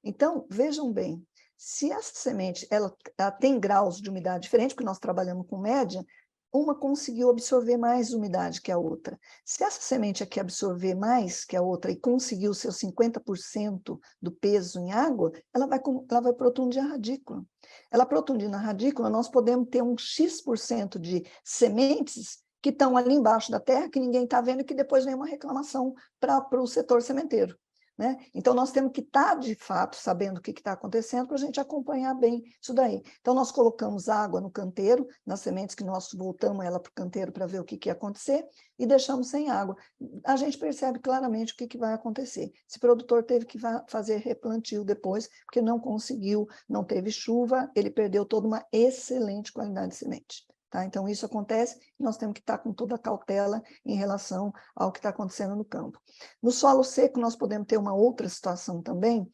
Então, vejam bem, se essa semente ela tem graus de umidade diferentes, porque nós trabalhamos com média, uma conseguiu absorver mais umidade que a outra. Se essa semente aqui absorver mais que a outra e conseguiu seus 50% do peso em água, ela vai protundir a radícula. Ela protundindo a radícula, nós podemos ter um X% de sementes que estão ali embaixo da terra, que ninguém está vendo, e que depois vem uma reclamação para o setor sementeiro. Né? Então, nós temos que estar, de fato, sabendo o que está acontecendo para a gente acompanhar bem isso daí. Então, nós colocamos água no canteiro, nas sementes que nós voltamos ela para o canteiro para ver o que ia acontecer, e deixamos sem água. A gente percebe claramente o que vai acontecer. Esse produtor teve que fazer replantio depois, porque não conseguiu, não teve chuva, ele perdeu toda uma excelente qualidade de semente. Tá? Então, isso acontece e nós temos que estar com toda a cautela em relação ao que está acontecendo no campo. No solo seco, nós podemos ter uma outra situação também,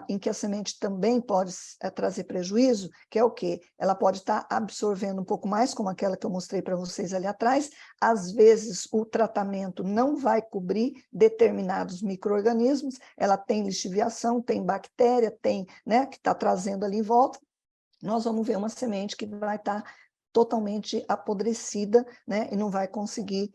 em que a semente também pode trazer prejuízo, que é o quê? Ela pode estar absorvendo um pouco mais, como aquela que eu mostrei para vocês ali atrás. Às vezes, o tratamento não vai cobrir determinados micro-organismos, ela tem lixiviação, tem bactéria, tem, né, que está trazendo ali em volta. Nós vamos ver uma semente que vai estar totalmente apodrecida, né, e não vai conseguir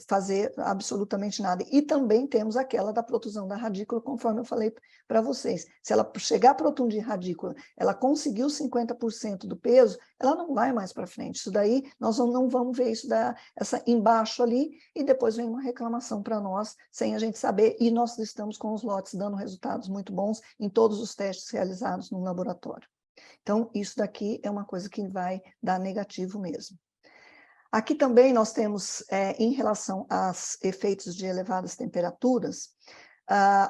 fazer absolutamente nada. E também temos aquela da protusão da radícula, conforme eu falei para vocês. Se ela chegar a protundir radícula, ela conseguiu 50% do peso, ela não vai mais para frente. Isso daí, nós não vamos ver isso essa embaixo ali, e depois vem uma reclamação para nós, sem a gente saber, e nós estamos com os lotes dando resultados muito bons em todos os testes realizados no laboratório. Então, isso daqui é uma coisa que vai dar negativo mesmo. Aqui também nós temos, em relação aos efeitos de elevadas temperaturas,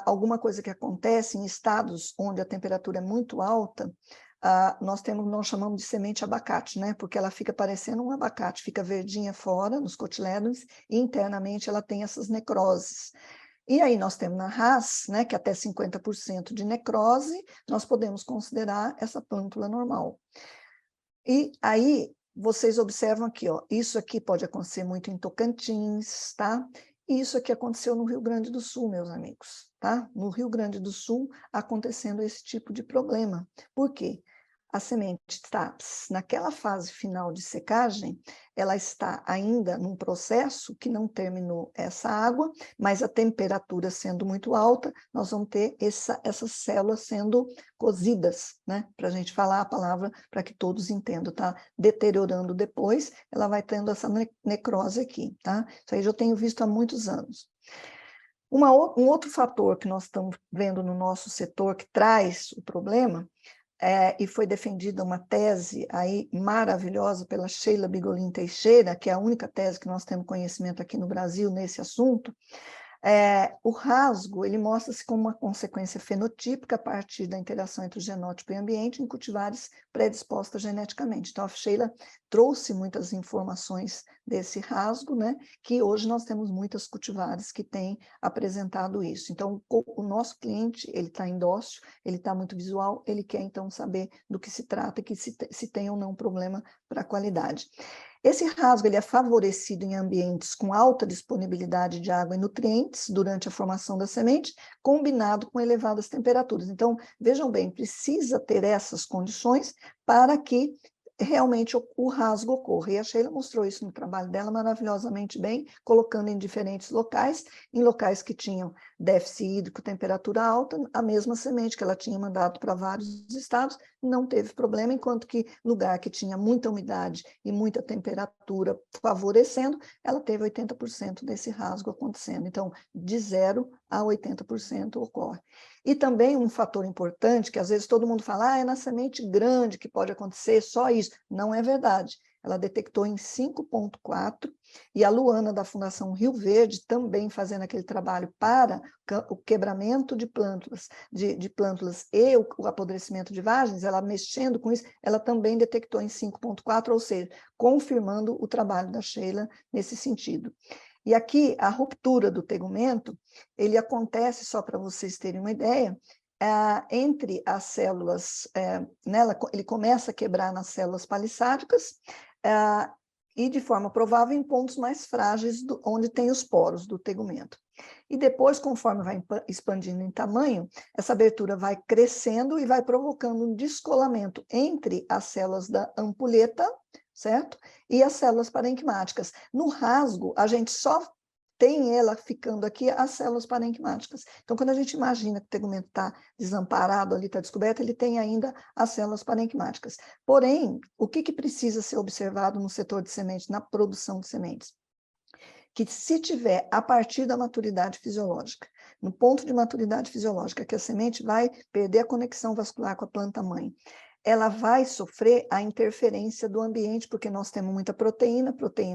alguma coisa que acontece em estados onde a temperatura é muito alta, nós chamamos de semente abacate, né? Porque ela fica parecendo um abacate, fica verdinha fora, nos cotilédones, e internamente ela tem essas necroses. E aí nós temos na RAS, né, que até 50% de necrose, nós podemos considerar essa plântula normal. E aí vocês observam aqui, ó, isso aqui pode acontecer muito em Tocantins, tá? E isso aqui aconteceu no Rio Grande do Sul, meus amigos, tá? No Rio Grande do Sul acontecendo esse tipo de problema. Por quê? A semente está naquela fase final de secagem, ela está ainda num processo que não terminou essa água, mas a temperatura sendo muito alta, nós vamos ter essas células sendo cozidas, né? Para a gente falar a palavra para que todos entendam, tá? Deteriorando depois, ela vai tendo essa necrose aqui, tá? Isso aí eu tenho visto há muitos anos. Um outro fator que nós estamos vendo no nosso setor que traz o problema, e foi defendida uma tese aí maravilhosa pela Sheila Bigolin Teixeira, que é a única tese que nós temos conhecimento aqui no Brasil nesse assunto. O rasgo, ele mostra-se como uma consequência fenotípica a partir da interação entre o genótipo e o ambiente em cultivares predispostas geneticamente. Então, a Sheila trouxe muitas informações desse rasgo, né, que hoje nós temos muitas cultivares que têm apresentado isso. Então, o nosso cliente, ele está indócil, ele está muito visual, ele quer, então, saber do que se trata e que se tem ou não problema para a qualidade. Esse rasgo ele é favorecido em ambientes com alta disponibilidade de água e nutrientes durante a formação da semente, combinado com elevadas temperaturas. Então, vejam bem, precisa ter essas condições para que realmente o rasgo ocorra. E a Sheila mostrou isso no trabalho dela maravilhosamente bem, colocando em diferentes locais, em locais que tinham déficit hídrico, temperatura alta, a mesma semente que ela tinha mandado para vários estados, não teve problema, enquanto que lugar que tinha muita umidade e muita temperatura favorecendo, ela teve 80% desse rasgo acontecendo. Então, de 0 a 80% ocorre. E também um fator importante, que às vezes todo mundo fala, é na semente grande que pode acontecer, só isso. Não é verdade. Ela detectou em 5,4, e a Luana, da Fundação Rio Verde, também fazendo aquele trabalho para o quebramento de plântulas, de plântulas e o apodrecimento de vagens, ela mexendo com isso, ela também detectou em 5,4, ou seja, confirmando o trabalho da Sheila nesse sentido. E aqui, a ruptura do tegumento, ele acontece, só para vocês terem uma ideia, entre as células, ele começa a quebrar nas células palissádicas, e de forma provável em pontos mais frágeis, onde tem os poros do tegumento. E depois, conforme vai expandindo em tamanho, essa abertura vai crescendo e vai provocando um descolamento entre as células da ampulheta, certo? E as células parenquimáticas. No rasgo, a gente só tem ela ficando aqui, as células parenquimáticas. Então, quando a gente imagina que o tegumento está desamparado ali, está descoberto, ele tem ainda as células parenquimáticas. Porém, o que precisa ser observado no setor de sementes, na produção de sementes? Que se tiver, a partir da maturidade fisiológica, no ponto de maturidade fisiológica, que a semente vai perder a conexão vascular com a planta-mãe, ela vai sofrer a interferência do ambiente, porque nós temos muita proteína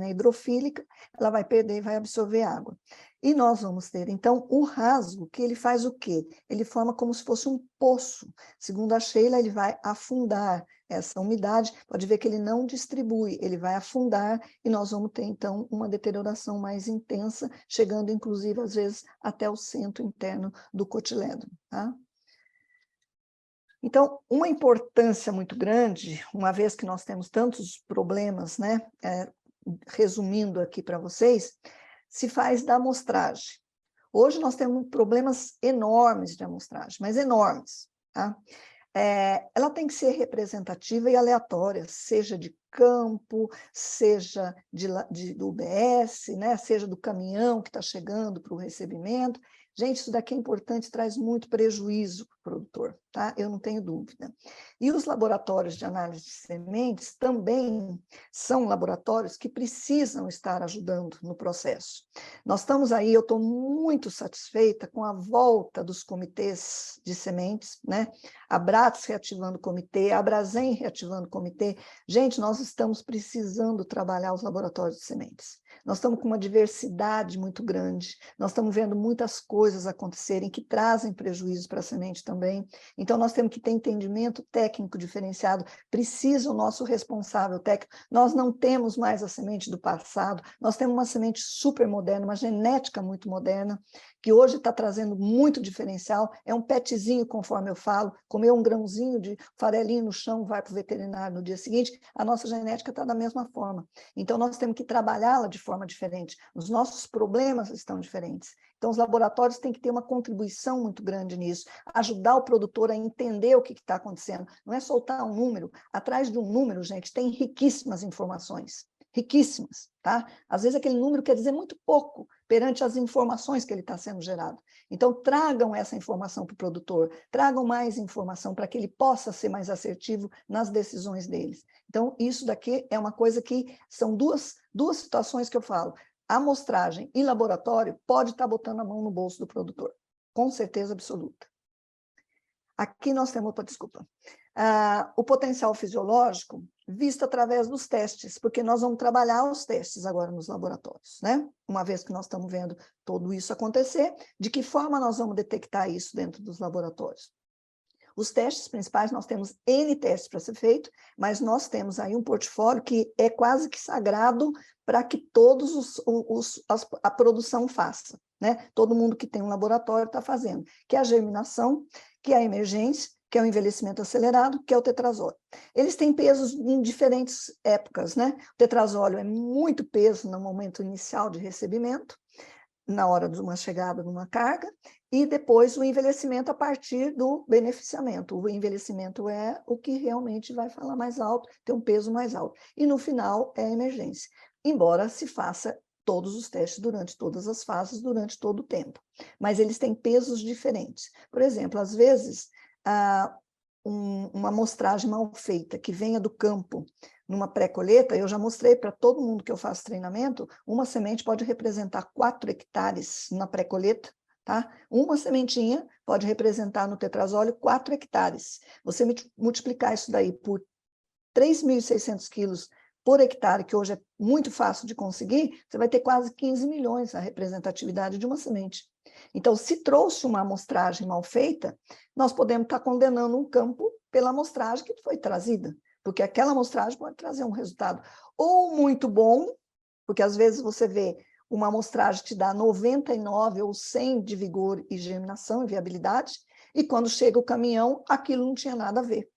hidrofílica, ela vai perder e vai absorver água. E nós vamos ter, então, o rasgo, que ele faz o quê? Ele forma como se fosse um poço. Segundo a Sheila, ele vai afundar essa umidade, pode ver que ele não distribui, ele vai afundar e nós vamos ter, então, uma deterioração mais intensa, chegando, inclusive, às vezes, até o centro interno do cotiledônio, tá? Então, uma importância muito grande, uma vez que nós temos tantos problemas, né, resumindo aqui para vocês, se faz da amostragem. Hoje nós temos problemas enormes de amostragem, mas enormes, tá? Ela tem que ser representativa e aleatória, seja de campo, seja do UBS, né? Seja do caminhão que está chegando para o recebimento. Gente, isso daqui é importante, traz muito prejuízo para o produtor, tá? Eu não tenho dúvida. E os laboratórios de análise de sementes também são laboratórios que precisam estar ajudando no processo. Nós estamos aí, eu estou muito satisfeita com a volta dos comitês de sementes, né? A Brates reativando o comitê, a Abrazen reativando o comitê. Gente, nós estamos precisando trabalhar os laboratórios de sementes. Nós estamos com uma diversidade muito grande, nós estamos vendo muitas coisas acontecerem que trazem prejuízo para a semente também. Então, nós temos que ter entendimento técnico diferenciado, precisa o nosso responsável técnico. Nós não temos mais a semente do passado, nós temos uma semente super moderna, uma genética muito moderna, que hoje está trazendo muito diferencial, é um petzinho, conforme eu falo, comer um grãozinho de farelinho no chão, vai para o veterinário no dia seguinte, a nossa genética está da mesma forma. Então, nós temos que trabalhá-la de forma diferente, os nossos problemas estão diferentes. Então, os laboratórios têm que ter uma contribuição muito grande nisso, ajudar o produtor a entender o que está acontecendo. Não é soltar um número, atrás de um número, gente, tem riquíssimas informações, riquíssimas, tá? Às vezes aquele número quer dizer muito pouco perante as informações que ele está sendo gerado. Então, tragam essa informação para o produtor, tragam mais informação para que ele possa ser mais assertivo nas decisões deles. Então, isso daqui é uma coisa que são duas situações que eu falo. Amostragem e laboratório pode estar botando a mão no bolso do produtor, com certeza absoluta. Aqui nós temos, desculpa, o potencial fisiológico visto através dos testes, porque nós vamos trabalhar os testes agora nos laboratórios, né? Uma vez que nós estamos vendo tudo isso acontecer, de que forma nós vamos detectar isso dentro dos laboratórios? Os testes principais, nós temos N testes para ser feito, mas nós temos aí um portfólio que é quase que sagrado para que todos a produção faça, né? Todo mundo que tem um laboratório está fazendo, que é a germinação, que é a emergência, que é o envelhecimento acelerado, que é o tetrazóleo. Eles têm pesos em diferentes épocas, né? O tetrazóleo é muito peso no momento inicial de recebimento, na hora de uma chegada de uma carga, e depois o envelhecimento a partir do beneficiamento. O envelhecimento é o que realmente vai falar mais alto, ter um peso mais alto. E no final é a emergência, embora se faça todos os testes durante todas as fases, durante todo o tempo. Mas eles têm pesos diferentes. Por exemplo, às vezes, uma amostragem mal feita, que venha do campo, numa pré-colheita, eu já mostrei para todo mundo que eu faço treinamento, uma semente pode representar 4 hectares na pré-colheita, tá? Uma sementinha pode representar no tetrazóleo 4 hectares. Você multiplicar isso daí por 3.600 quilos por hectare, que hoje é muito fácil de conseguir, você vai ter quase 15 milhões a representatividade de uma semente. Então, se trouxe uma amostragem mal feita, nós podemos estar condenando um campo pela amostragem que foi trazida, porque aquela amostragem pode trazer um resultado ou muito bom, porque às vezes você vê uma amostragem que te dá 99 ou 100 de vigor e germinação e viabilidade, e quando chega o caminhão, aquilo não tinha nada a ver.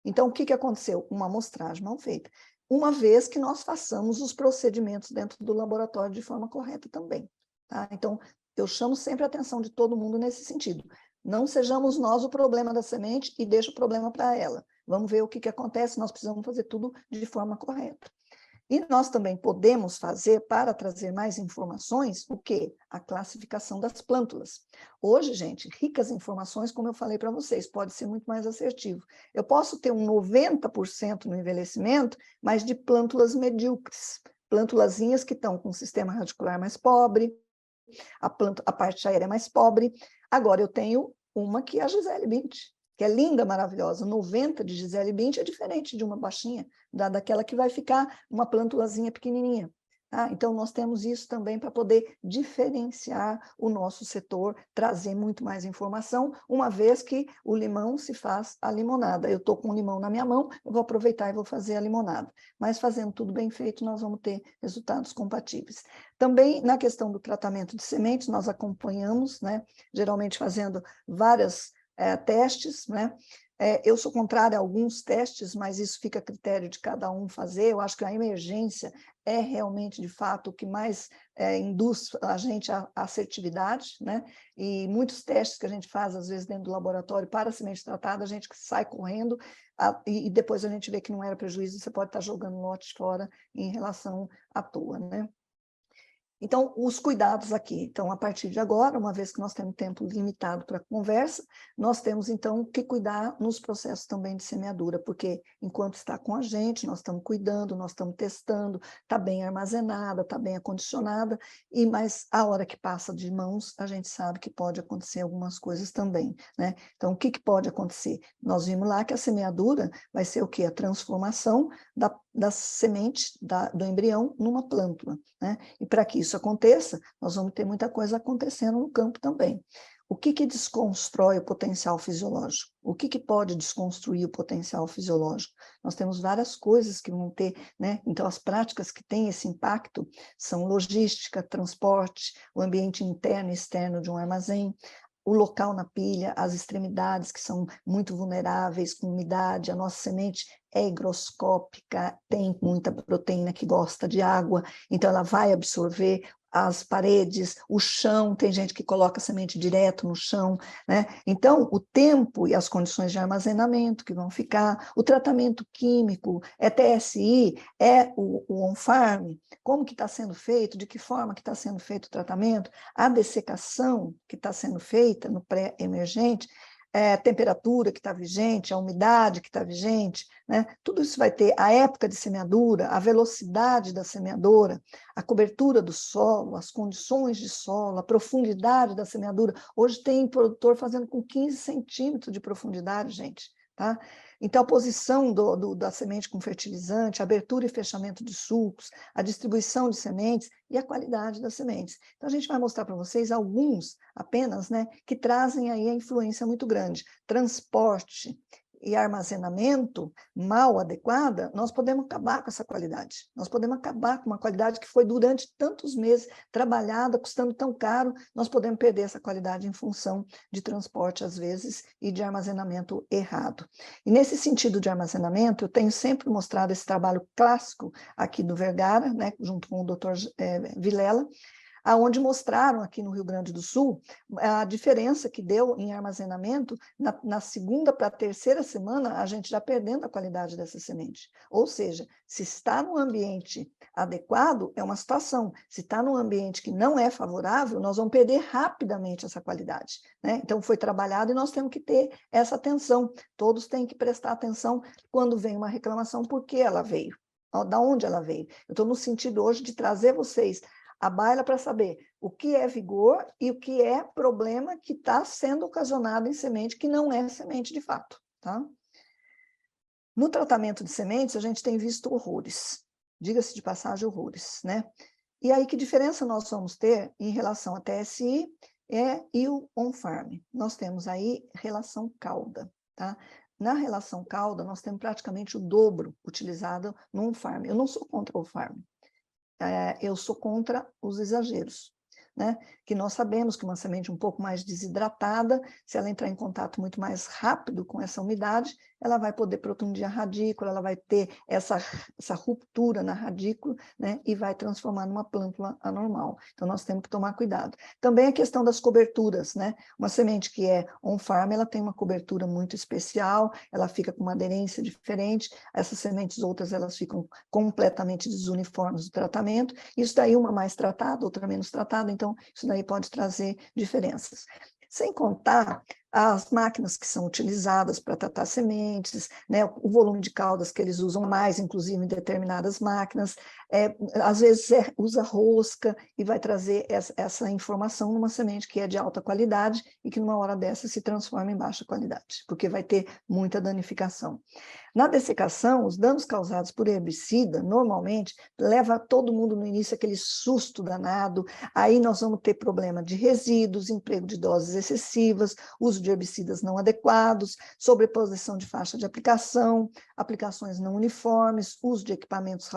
Então, o que aconteceu? Uma amostragem mal feita. Uma vez que nós façamos os procedimentos dentro do laboratório de forma correta também. Tá? Então, eu chamo sempre a atenção de todo mundo nesse sentido. Não sejamos nós o problema da semente e deixa o problema para ela. Vamos ver o que acontece, nós precisamos fazer tudo de forma correta. E nós também podemos fazer, para trazer mais informações, o quê? A classificação das plântulas. Hoje, gente, ricas informações, como eu falei para vocês, pode ser muito mais assertivo. Eu posso ter um 90% no envelhecimento, mas de plântulas medíocres, plântulazinhas que estão com o sistema radicular mais pobre, a parte aérea mais pobre. Agora, eu tenho uma que é a Gisele Bündchen, que é linda, maravilhosa. 90 de Gisele Bündchen é diferente de uma baixinha, daquela que vai ficar uma plântulazinha pequenininha. Tá? Então, nós temos isso também para poder diferenciar o nosso setor, trazer muito mais informação, uma vez que o limão se faz a limonada. Eu estou com o limão na minha mão, eu vou aproveitar e vou fazer a limonada. Mas fazendo tudo bem feito, nós vamos ter resultados compatíveis. Também, na questão do tratamento de sementes, nós acompanhamos, né, geralmente fazendo várias testes, né? Eu sou contrária a alguns testes, mas isso fica a critério de cada um fazer. Eu acho que a emergência é realmente, de fato, o que mais induz a gente à assertividade, né? E muitos testes que a gente faz, às vezes, dentro do laboratório para a semente tratada, a gente sai correndo e depois a gente vê que não era prejuízo, você pode estar jogando lote fora em relação à tua, né? Então, os cuidados aqui. Então, a partir de agora, uma vez que nós temos tempo limitado para conversa, nós temos, então, que cuidar nos processos também de semeadura, porque enquanto está com a gente, nós estamos cuidando, nós estamos testando, está bem armazenada, está bem acondicionada, mas a hora que passa de mãos, a gente sabe que pode acontecer algumas coisas também, né? Então, o que pode acontecer? Nós vimos lá que a semeadura vai ser o quê? A transformação da semente, do embrião, numa plântula, né? E para que isso aconteça, nós vamos ter muita coisa acontecendo no campo também. O que desconstrói o potencial fisiológico? O que pode desconstruir o potencial fisiológico? Nós temos várias coisas que vão ter, né? Então, as práticas que têm esse impacto são logística, transporte, o ambiente interno e externo de um armazém, o local na pilha, as extremidades que são muito vulneráveis com umidade, a nossa semente é higroscópica, tem muita proteína que gosta de água, então ela vai absorver as paredes, o chão, tem gente que coloca a semente direto no chão, né? Então, o tempo e as condições de armazenamento que vão ficar, o tratamento químico, é TSI, é o on-farm, como que está sendo feito, de que forma que está sendo feito o tratamento, a dessecação que está sendo feita no pré-emergente, a temperatura que está vigente, a umidade que está vigente, né? Tudo isso vai ter a época de semeadura, a velocidade da semeadora, a cobertura do solo, as condições de solo, a profundidade da semeadura. Hoje tem produtor fazendo com 15 centímetros de profundidade, gente, tá? Então, a posição da semente com fertilizante, a abertura e fechamento de sulcos, a distribuição de sementes e a qualidade das sementes. Então, a gente vai mostrar para vocês alguns apenas, né, que trazem aí a influência muito grande. Transporte e armazenamento mal adequada, nós podemos acabar com essa qualidade. Nós podemos acabar com uma qualidade que foi durante tantos meses trabalhada, custando tão caro, nós podemos perder essa qualidade em função de transporte, às vezes, e de armazenamento errado. E nesse sentido de armazenamento, eu tenho sempre mostrado esse trabalho clássico aqui do Vergara, né, junto com o Dr. Vilela, aonde mostraram aqui no Rio Grande do Sul a diferença que deu em armazenamento na segunda para a terceira semana, a gente já perdendo a qualidade dessa semente. Ou seja, se está no ambiente adequado, é uma situação. Se está num ambiente que não é favorável, nós vamos perder rapidamente essa qualidade, né? Então, foi trabalhado e nós temos que ter essa atenção. Todos têm que prestar atenção quando vem uma reclamação, por que ela veio, da onde ela veio. Eu estou no sentido hoje de trazer vocês à baila para saber o que é vigor e o que é problema que está sendo ocasionado em semente, que não é semente de fato, tá? No tratamento de sementes, a gente tem visto horrores, diga-se de passagem, horrores, né? E aí, que diferença nós vamos ter em relação a TSI e o on-farm? Nós temos aí relação cauda, tá? Na relação cauda, nós temos praticamente o dobro utilizado no on-farm. Eu não sou contra o on-farm, eu sou contra os exageros, né? Que nós sabemos que uma semente um pouco mais desidratada, se ela entrar em contato muito mais rápido com essa umidade, ela vai poder protundir a radícula, ela vai ter essa ruptura na radícula, né? E vai transformar numa plântula anormal. Então, nós temos que tomar cuidado. Também a questão das coberturas, né? Uma semente que é on-farm, ela tem uma cobertura muito especial, ela fica com uma aderência diferente, essas sementes outras, elas ficam completamente desuniformes do tratamento, isso daí uma mais tratada, outra menos tratada, então isso daí pode trazer diferenças. Sem contar as máquinas que são utilizadas para tratar sementes, né, o volume de caudas que eles usam mais, inclusive em determinadas máquinas, às vezes usa rosca e vai trazer essa informação numa semente que é de alta qualidade e que numa hora dessa se transforma em baixa qualidade, porque vai ter muita danificação. Na dessecação, os danos causados por herbicida, normalmente, leva todo mundo no início aquele susto danado, aí nós vamos ter problema de resíduos, emprego de doses excessivas, uso de herbicidas não adequados, sobreposição de faixa de aplicação, aplicações não uniformes, uso de equipamentos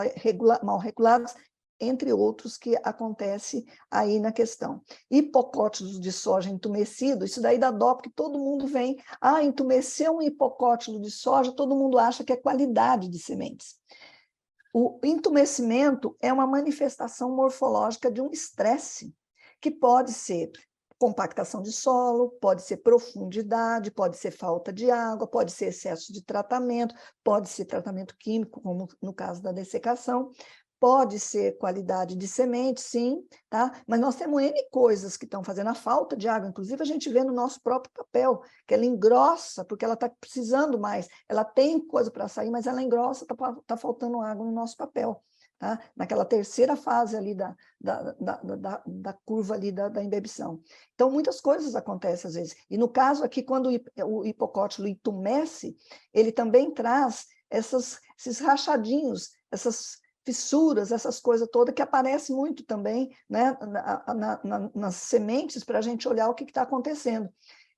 mal regulados, entre outros que acontece aí na questão. Hipocótilos de soja entumecido, isso daí dá dó, porque todo mundo vem, entumeceu um hipocótilo de soja, todo mundo acha que é qualidade de sementes. O entumecimento é uma manifestação morfológica de um estresse, que pode ser compactação de solo, pode ser profundidade, pode ser falta de água, pode ser excesso de tratamento, pode ser tratamento químico, como no caso da dessecação, pode ser qualidade de semente, sim, tá? Mas nós temos N coisas que estão fazendo a falta de água, inclusive a gente vê no nosso próprio papel, que ela engrossa, porque ela está precisando mais, ela tem coisa para sair, mas ela engrossa, está faltando água no nosso papel. Tá? Naquela terceira fase ali da curva ali da imbibição. Então, muitas coisas acontecem às vezes. E no caso aqui, quando o hipocótilo entumece, ele também traz esses rachadinhos, essas fissuras, essas coisas todas que aparecem muito também, né, nas sementes, para a gente olhar o que está acontecendo.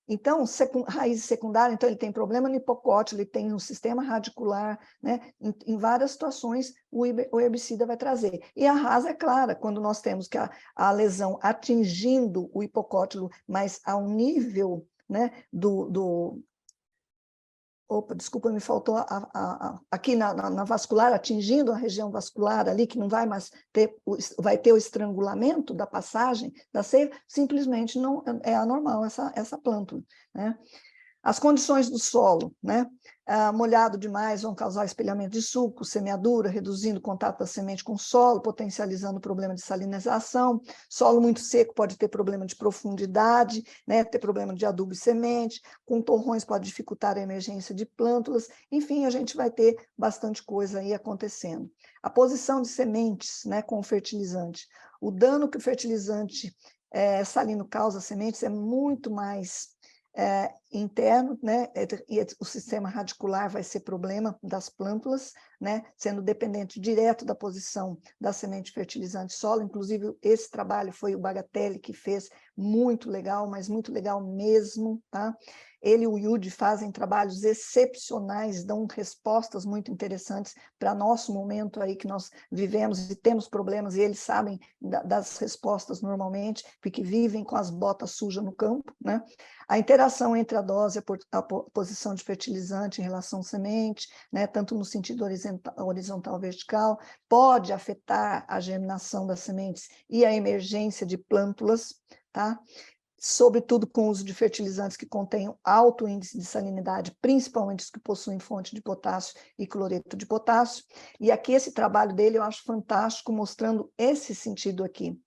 Então, raiz secundária, então ele tem problema no hipocótilo, ele tem um sistema radicular, né? Em várias situações o herbicida vai trazer. E a rasa é clara, quando nós temos que a lesão atingindo o hipocótilo, mas ao nível, né, Opa, desculpa, me faltou aqui na vascular, atingindo a região vascular ali, que não vai mais ter, vai ter o estrangulamento da passagem da seiva, simplesmente não é anormal essa plântula, né? As condições do solo, né? Molhado demais vão causar espelhamento de suco, semeadura, reduzindo o contato da semente com o solo, potencializando o problema de salinização. Solo muito seco pode ter problema de profundidade, né? Ter problema de adubo e semente. Com torrões pode dificultar a emergência de plântulas. Enfim, a gente vai ter bastante coisa aí acontecendo. A posição de sementes, né, com o fertilizante. O dano que o fertilizante salino causa às sementes é muito mais interno, né? E o sistema radicular vai ser problema das plântulas, né? Sendo dependente direto da posição da semente fertilizante solo. Inclusive, esse trabalho foi o Bagatelli que fez, muito legal, mas muito legal mesmo, tá? Ele e o Yudi fazem trabalhos excepcionais, dão respostas muito interessantes para nosso momento aí que nós vivemos e temos problemas, e eles sabem das respostas normalmente, porque vivem com as botas sujas no campo, né? A interação entre dose, a posição de fertilizante em relação à semente, né, tanto no sentido horizontal vertical, pode afetar a germinação das sementes e a emergência de plântulas, tá? Sobretudo com o uso de fertilizantes que contenham alto índice de salinidade, principalmente os que possuem fonte de potássio e cloreto de potássio. E aqui esse trabalho dele eu acho fantástico, mostrando esse sentido aqui.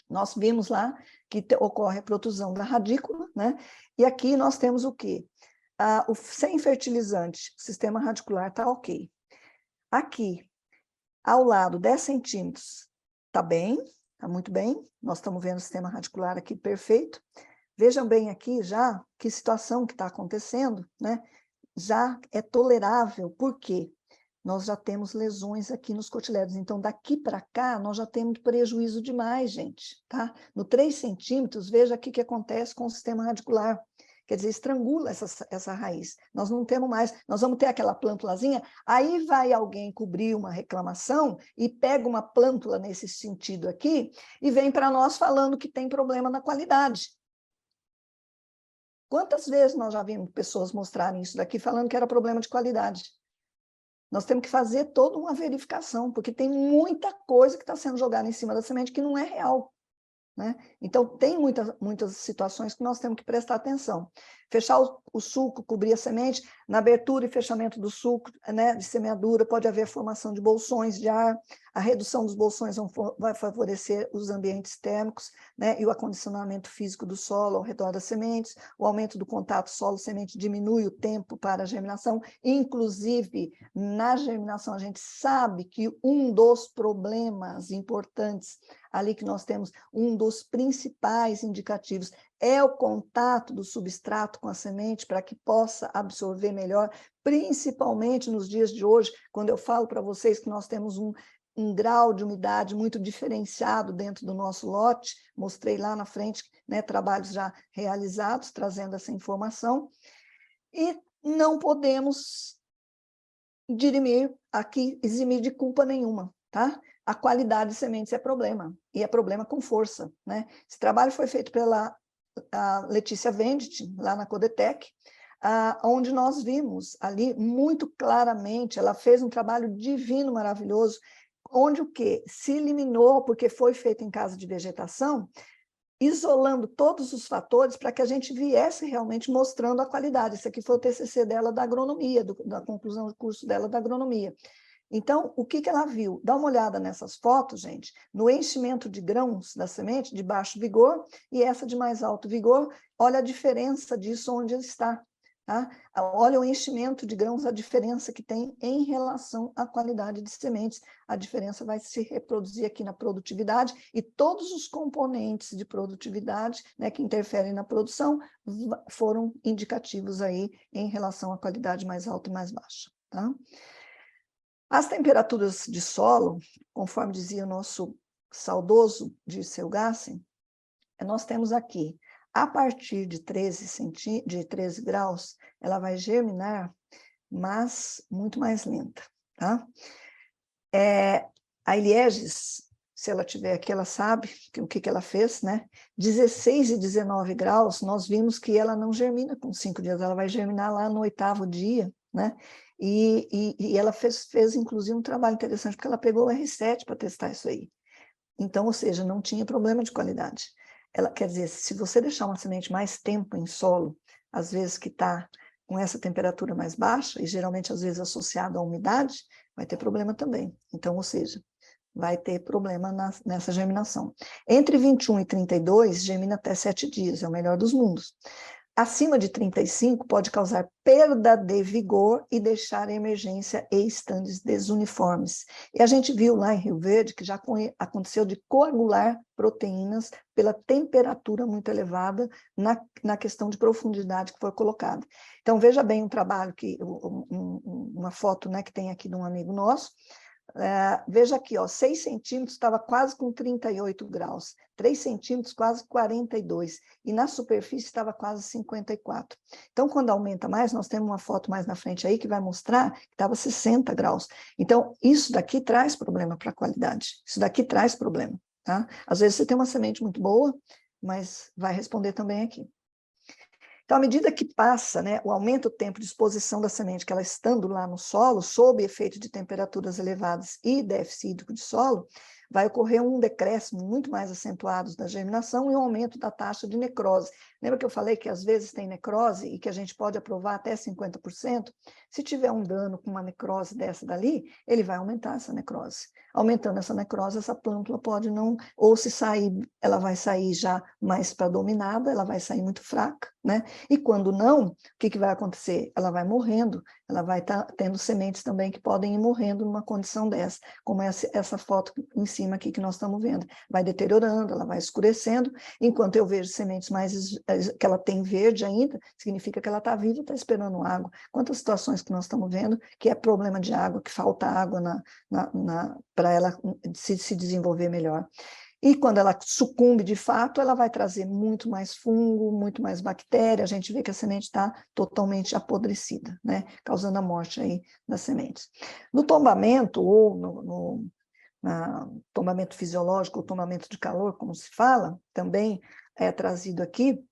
Nós vimos lá que ocorre a protusão da radícula, né? E aqui nós temos o quê? Sem fertilizante, o sistema radicular está ok. Aqui, ao lado, 10 centímetros, está bem, está muito bem. Nós estamos vendo o sistema radicular aqui perfeito. Vejam bem aqui já que situação que está acontecendo, né? Já é tolerável, por quê? Nós já temos lesões aqui nos cotilédones. Então, daqui para cá, nós já temos prejuízo demais, gente, tá? No 3 centímetros, veja aqui o que acontece com o sistema radicular. Quer dizer, estrangula essa raiz. Nós não temos mais, nós vamos ter aquela plântulazinha, aí vai alguém cobrir uma reclamação e pega uma plântula nesse sentido aqui e vem para nós falando que tem problema na qualidade. Quantas vezes nós já vimos pessoas mostrarem isso daqui falando que era problema de qualidade? Nós temos que fazer toda uma verificação, porque tem muita coisa que está sendo jogada em cima da semente que não é real, né? Então, tem muitas situações que nós temos que prestar atenção. Fechar o sulco, cobrir a semente, na abertura e fechamento do sulco, né, de semeadura, pode haver formação de bolsões de ar, a redução dos bolsões vai favorecer os ambientes térmicos, né, e o acondicionamento físico do solo ao redor das sementes, o aumento do contato solo-semente diminui o tempo para a germinação, inclusive, na germinação, a gente sabe que um dos problemas importantes ali que nós temos, um dos principais indicativos é o contato do substrato com a semente para que possa absorver melhor, principalmente nos dias de hoje, quando eu falo para vocês que nós temos um grau de umidade muito diferenciado dentro do nosso lote, mostrei lá na frente, né, trabalhos já realizados, trazendo essa informação, e não podemos eximir de culpa nenhuma, tá? A qualidade de sementes é problema, e é problema com força, né? Esse trabalho foi feito pela Letícia Venditti, lá na Codetec, onde nós vimos ali muito claramente, ela fez um trabalho divino, maravilhoso, onde o quê? Se eliminou, porque foi feito em casa de vegetação, isolando todos os fatores para que a gente viesse realmente mostrando a qualidade. Esse aqui foi o TCC dela da agronomia, da conclusão do curso dela da agronomia. Então, o que ela viu? Dá uma olhada nessas fotos, gente, no enchimento de grãos da semente de baixo vigor e essa de mais alto vigor, olha a diferença disso onde está. Tá? Olha o enchimento de grãos, a diferença que tem em relação à qualidade de sementes. A diferença vai se reproduzir aqui na produtividade e todos os componentes de produtividade, né, que interferem na produção foram indicativos aí em relação à qualidade mais alta e mais baixa. Tá? As temperaturas de solo, conforme dizia o nosso saudoso Dirceu Gassi, nós temos aqui, a partir de 13 graus, ela vai germinar, mas muito mais lenta. Tá? A Ilieges, se ela tiver aqui, ela sabe o que ela fez, né? 16 e 19 graus, nós vimos que ela não germina com 5 dias, ela vai germinar lá no 8º dia, né? E ela fez, inclusive, um trabalho interessante, porque ela pegou o R7 para testar isso aí. Então, ou seja, não tinha problema de qualidade. Ela, quer dizer, se você deixar uma semente mais tempo em solo, às vezes que está com essa temperatura mais baixa, e geralmente, às vezes, associada à umidade, vai ter problema também. Então, ou seja, vai ter problema nessa germinação. Entre 21 e 32, germina até 7 dias, é o melhor dos mundos. Acima de 35 pode causar perda de vigor e deixar a emergência e estandes desuniformes. E a gente viu lá em Rio Verde que já aconteceu de coagular proteínas pela temperatura muito elevada na questão de profundidade que foi colocada. Então, veja bem um trabalho, uma foto, né, que tem aqui de um amigo nosso. Veja aqui, ó, 6 centímetros estava quase com 38 graus, 3 centímetros quase 42, e na superfície estava quase 54. Então, quando aumenta mais, nós temos uma foto mais na frente aí que vai mostrar que estava 60 graus. Então, isso daqui traz problema para a qualidade, isso daqui traz problema. Tá? Às vezes você tem uma semente muito boa, mas vai responder também aqui. Então, à medida que passa, né, o aumento do tempo de exposição da semente, que ela estando lá no solo, sob efeito de temperaturas elevadas e déficit hídrico de solo, vai ocorrer um decréscimo muito mais acentuado da germinação e um aumento da taxa de necrose. Lembra que eu falei que às vezes tem necrose e que a gente pode aprovar até 50%? Se tiver um dano com uma necrose dessa dali, ele vai aumentar essa necrose. Aumentando essa necrose, essa plântula pode não, ou se sair, ela vai sair já mais predominada, ela vai sair muito fraca, né? E quando não, o que vai acontecer? Ela vai morrendo, ela vai estar tendo sementes também que podem ir morrendo numa condição dessa, como essa foto em cima aqui que nós estamos vendo. Vai deteriorando, ela vai escurecendo, enquanto eu vejo sementes mais que ela tem verde ainda, significa que ela está viva, está esperando água. Quantas situações que nós estamos vendo que é problema de água, que falta água para ela se desenvolver melhor. E quando ela sucumbe de fato, ela vai trazer muito mais fungo, muito mais bactéria, a gente vê que a semente está totalmente apodrecida, né? Causando a morte aí das sementes. No tombamento, ou no tombamento fisiológico, ou tombamento de calor, como se fala, também é trazido aqui,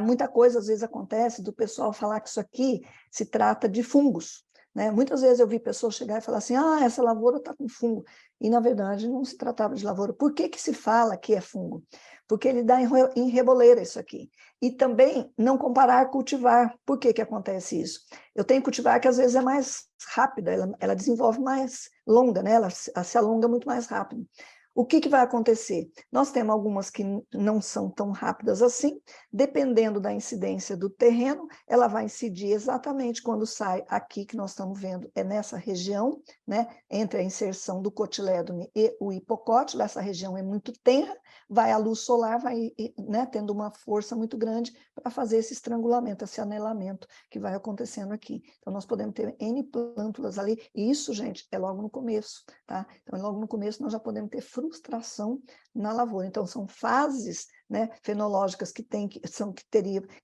muita coisa às vezes acontece do pessoal falar que isso aqui se trata de fungos, né? Muitas vezes eu vi pessoas chegar e falar assim, essa lavoura está com fungo, e na verdade não se tratava de lavoura. Por que se fala que é fungo? Porque ele dá em reboleira isso aqui. E também não comparar cultivar. Por que acontece isso? Eu tenho cultivar que às vezes é mais rápida, ela desenvolve mais longa, né? Ela se alonga muito mais rápido. O que vai acontecer? Nós temos algumas que não são tão rápidas assim, dependendo da incidência do terreno, ela vai incidir exatamente quando sai aqui que nós estamos vendo, é nessa região, né, entre a inserção do cotilédone e o hipocótilo, essa região é muito tenra, vai a luz solar, vai, né, tendo uma força muito grande para fazer esse estrangulamento, esse anelamento que vai acontecendo aqui. Então, nós podemos ter N plântulas ali, e isso, gente, é logo no começo, tá? Então, logo no começo nós já podemos ter frustração na lavoura. Então, são fases, né, fenológicas que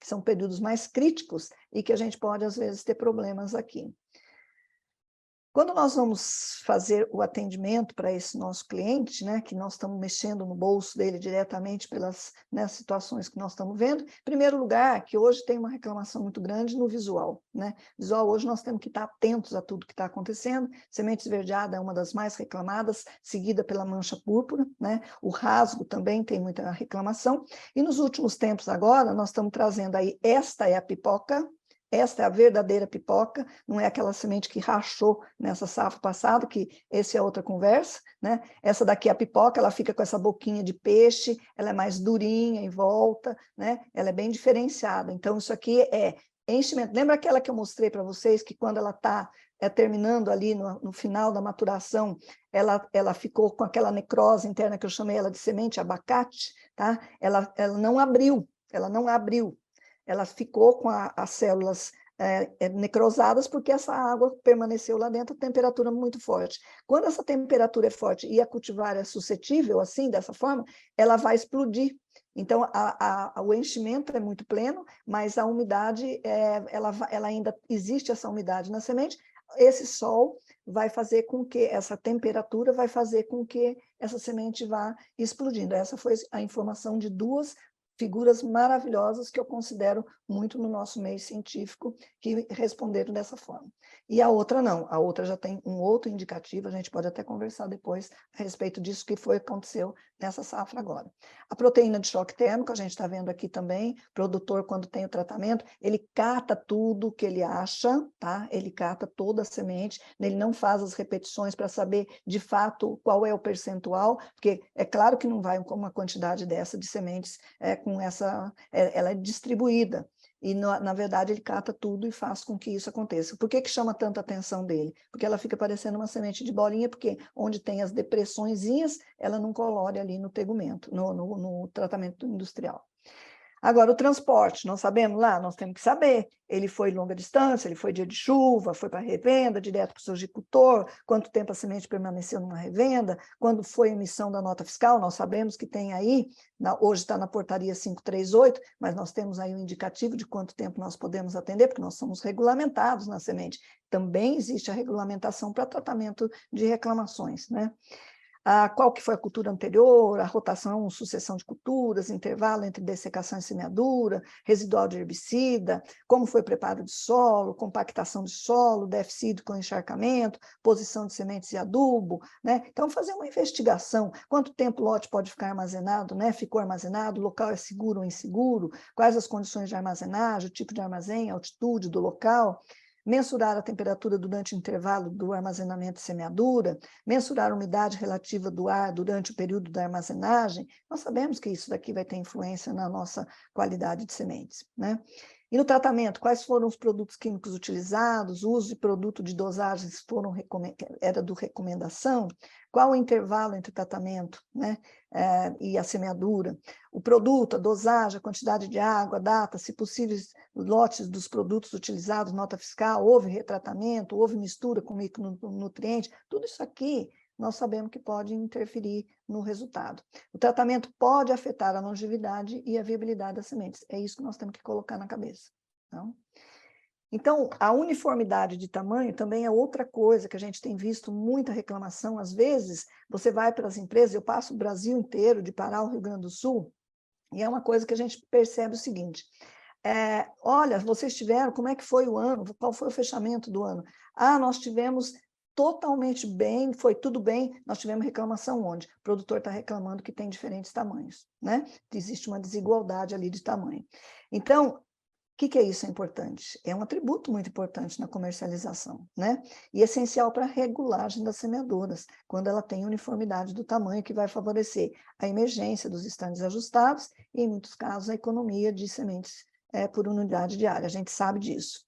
são períodos mais críticos e que a gente pode, às vezes, ter problemas aqui. Quando nós vamos fazer o atendimento para esse nosso cliente, né, que nós estamos mexendo no bolso dele diretamente pelas, né, situações que nós estamos vendo, em primeiro lugar, que hoje tem uma reclamação muito grande no visual, né? Visual, hoje nós temos que estar atentos a tudo que está acontecendo. Semente esverdeada é uma das mais reclamadas, seguida pela mancha púrpura, né? O rasgo também tem muita reclamação. E nos últimos tempos agora, nós estamos trazendo aí, esta é a pipoca, esta é a verdadeira pipoca, não é aquela semente que rachou nessa safra passada, que essa é outra conversa, né? Essa daqui é a pipoca, ela fica com essa boquinha de peixe, ela é mais durinha em volta, né? Ela é bem diferenciada. Então, isso aqui é enchimento. Lembra aquela que eu mostrei para vocês, que quando ela está terminando ali no final da maturação, ela ficou com aquela necrose interna que eu chamei ela de semente abacate, tá? Ela não abriu, ela ficou com as células necrosadas porque essa água permaneceu lá dentro a temperatura muito forte. Quando essa temperatura é forte e a cultivar é suscetível, assim, dessa forma, ela vai explodir. Então, o enchimento é muito pleno, mas a umidade, ela ainda existe essa umidade na semente. Esse sol vai fazer com que, essa temperatura vai fazer com que essa semente vá explodindo. Essa foi a informação de duas figuras maravilhosas que eu considero muito no nosso meio científico, que responderam dessa forma. E a outra não, a outra já tem um outro indicativo, a gente pode até conversar depois a respeito disso que aconteceu nessa safra agora. A proteína de choque térmico, a gente está vendo aqui também, o produtor, quando tem o tratamento, ele cata tudo que ele acha, tá? Ele cata toda a semente, ele não faz as repetições para saber, de fato, qual é o percentual, porque é claro que não vai com uma quantidade dessa de sementes com essa, ela é distribuída, e na verdade ele cata tudo e faz com que isso aconteça. Por que chama tanta atenção dele? Porque ela fica parecendo uma semente de bolinha, porque onde tem as depressõezinhas, ela não colore ali no tegumento, no tratamento industrial. Agora, o transporte, nós sabemos lá, nós temos que saber, ele foi longa distância, ele foi dia de chuva, foi para revenda, direto para o sojicultor, quanto tempo a semente permaneceu numa revenda, quando foi a emissão da nota fiscal, nós sabemos que tem aí, hoje está na portaria 538, mas nós temos aí um indicativo de quanto tempo nós podemos atender, porque nós somos regulamentados na semente. Também existe a regulamentação para tratamento de reclamações, né? qual que foi a cultura anterior, a rotação, sucessão de culturas, intervalo entre dessecação e semeadura, residual de herbicida, como foi preparo de solo, compactação de solo, déficit com encharcamento, posição de sementes e adubo, né? Então, fazer uma investigação, quanto tempo o lote pode ficar armazenado, né? Ficou armazenado, o local é seguro ou inseguro, quais as condições de armazenagem, o tipo de armazém, a altitude do local, mensurar a temperatura durante o intervalo do armazenamento e semeadura, mensurar a umidade relativa do ar durante o período da armazenagem. Nós sabemos que isso daqui vai ter influência na nossa qualidade de sementes, né? E no tratamento, quais foram os produtos químicos utilizados, o uso de produto de dosagens era do recomendação, qual o intervalo entre o tratamento, né, e a semeadura, o produto, a dosagem, a quantidade de água, a data, se possíveis lotes dos produtos utilizados, nota fiscal, houve retratamento, houve mistura com micronutriente, tudo isso aqui nós sabemos que pode interferir no resultado. O tratamento pode afetar a longevidade e a viabilidade das sementes. É isso que nós temos que colocar na cabeça. Não? Então, a uniformidade de tamanho também é outra coisa que a gente tem visto muita reclamação. Às vezes, você vai para as empresas, eu passo o Brasil inteiro, de Pará ao Rio Grande do Sul, e é uma coisa que a gente percebe o seguinte: olha, vocês tiveram, como é que foi o ano? Qual foi o fechamento do ano? Nós tivemos totalmente bem, foi tudo bem, nós tivemos reclamação onde? O produtor está reclamando que tem diferentes tamanhos, né? Existe uma desigualdade ali de tamanho. Então, o que é isso importante? É um atributo muito importante na comercialização, né? E essencial para a regulagem das semeadoras, quando ela tem uniformidade do tamanho, que vai favorecer a emergência dos estandes ajustados e, em muitos casos, a economia de sementes por unidade de área. A gente sabe disso.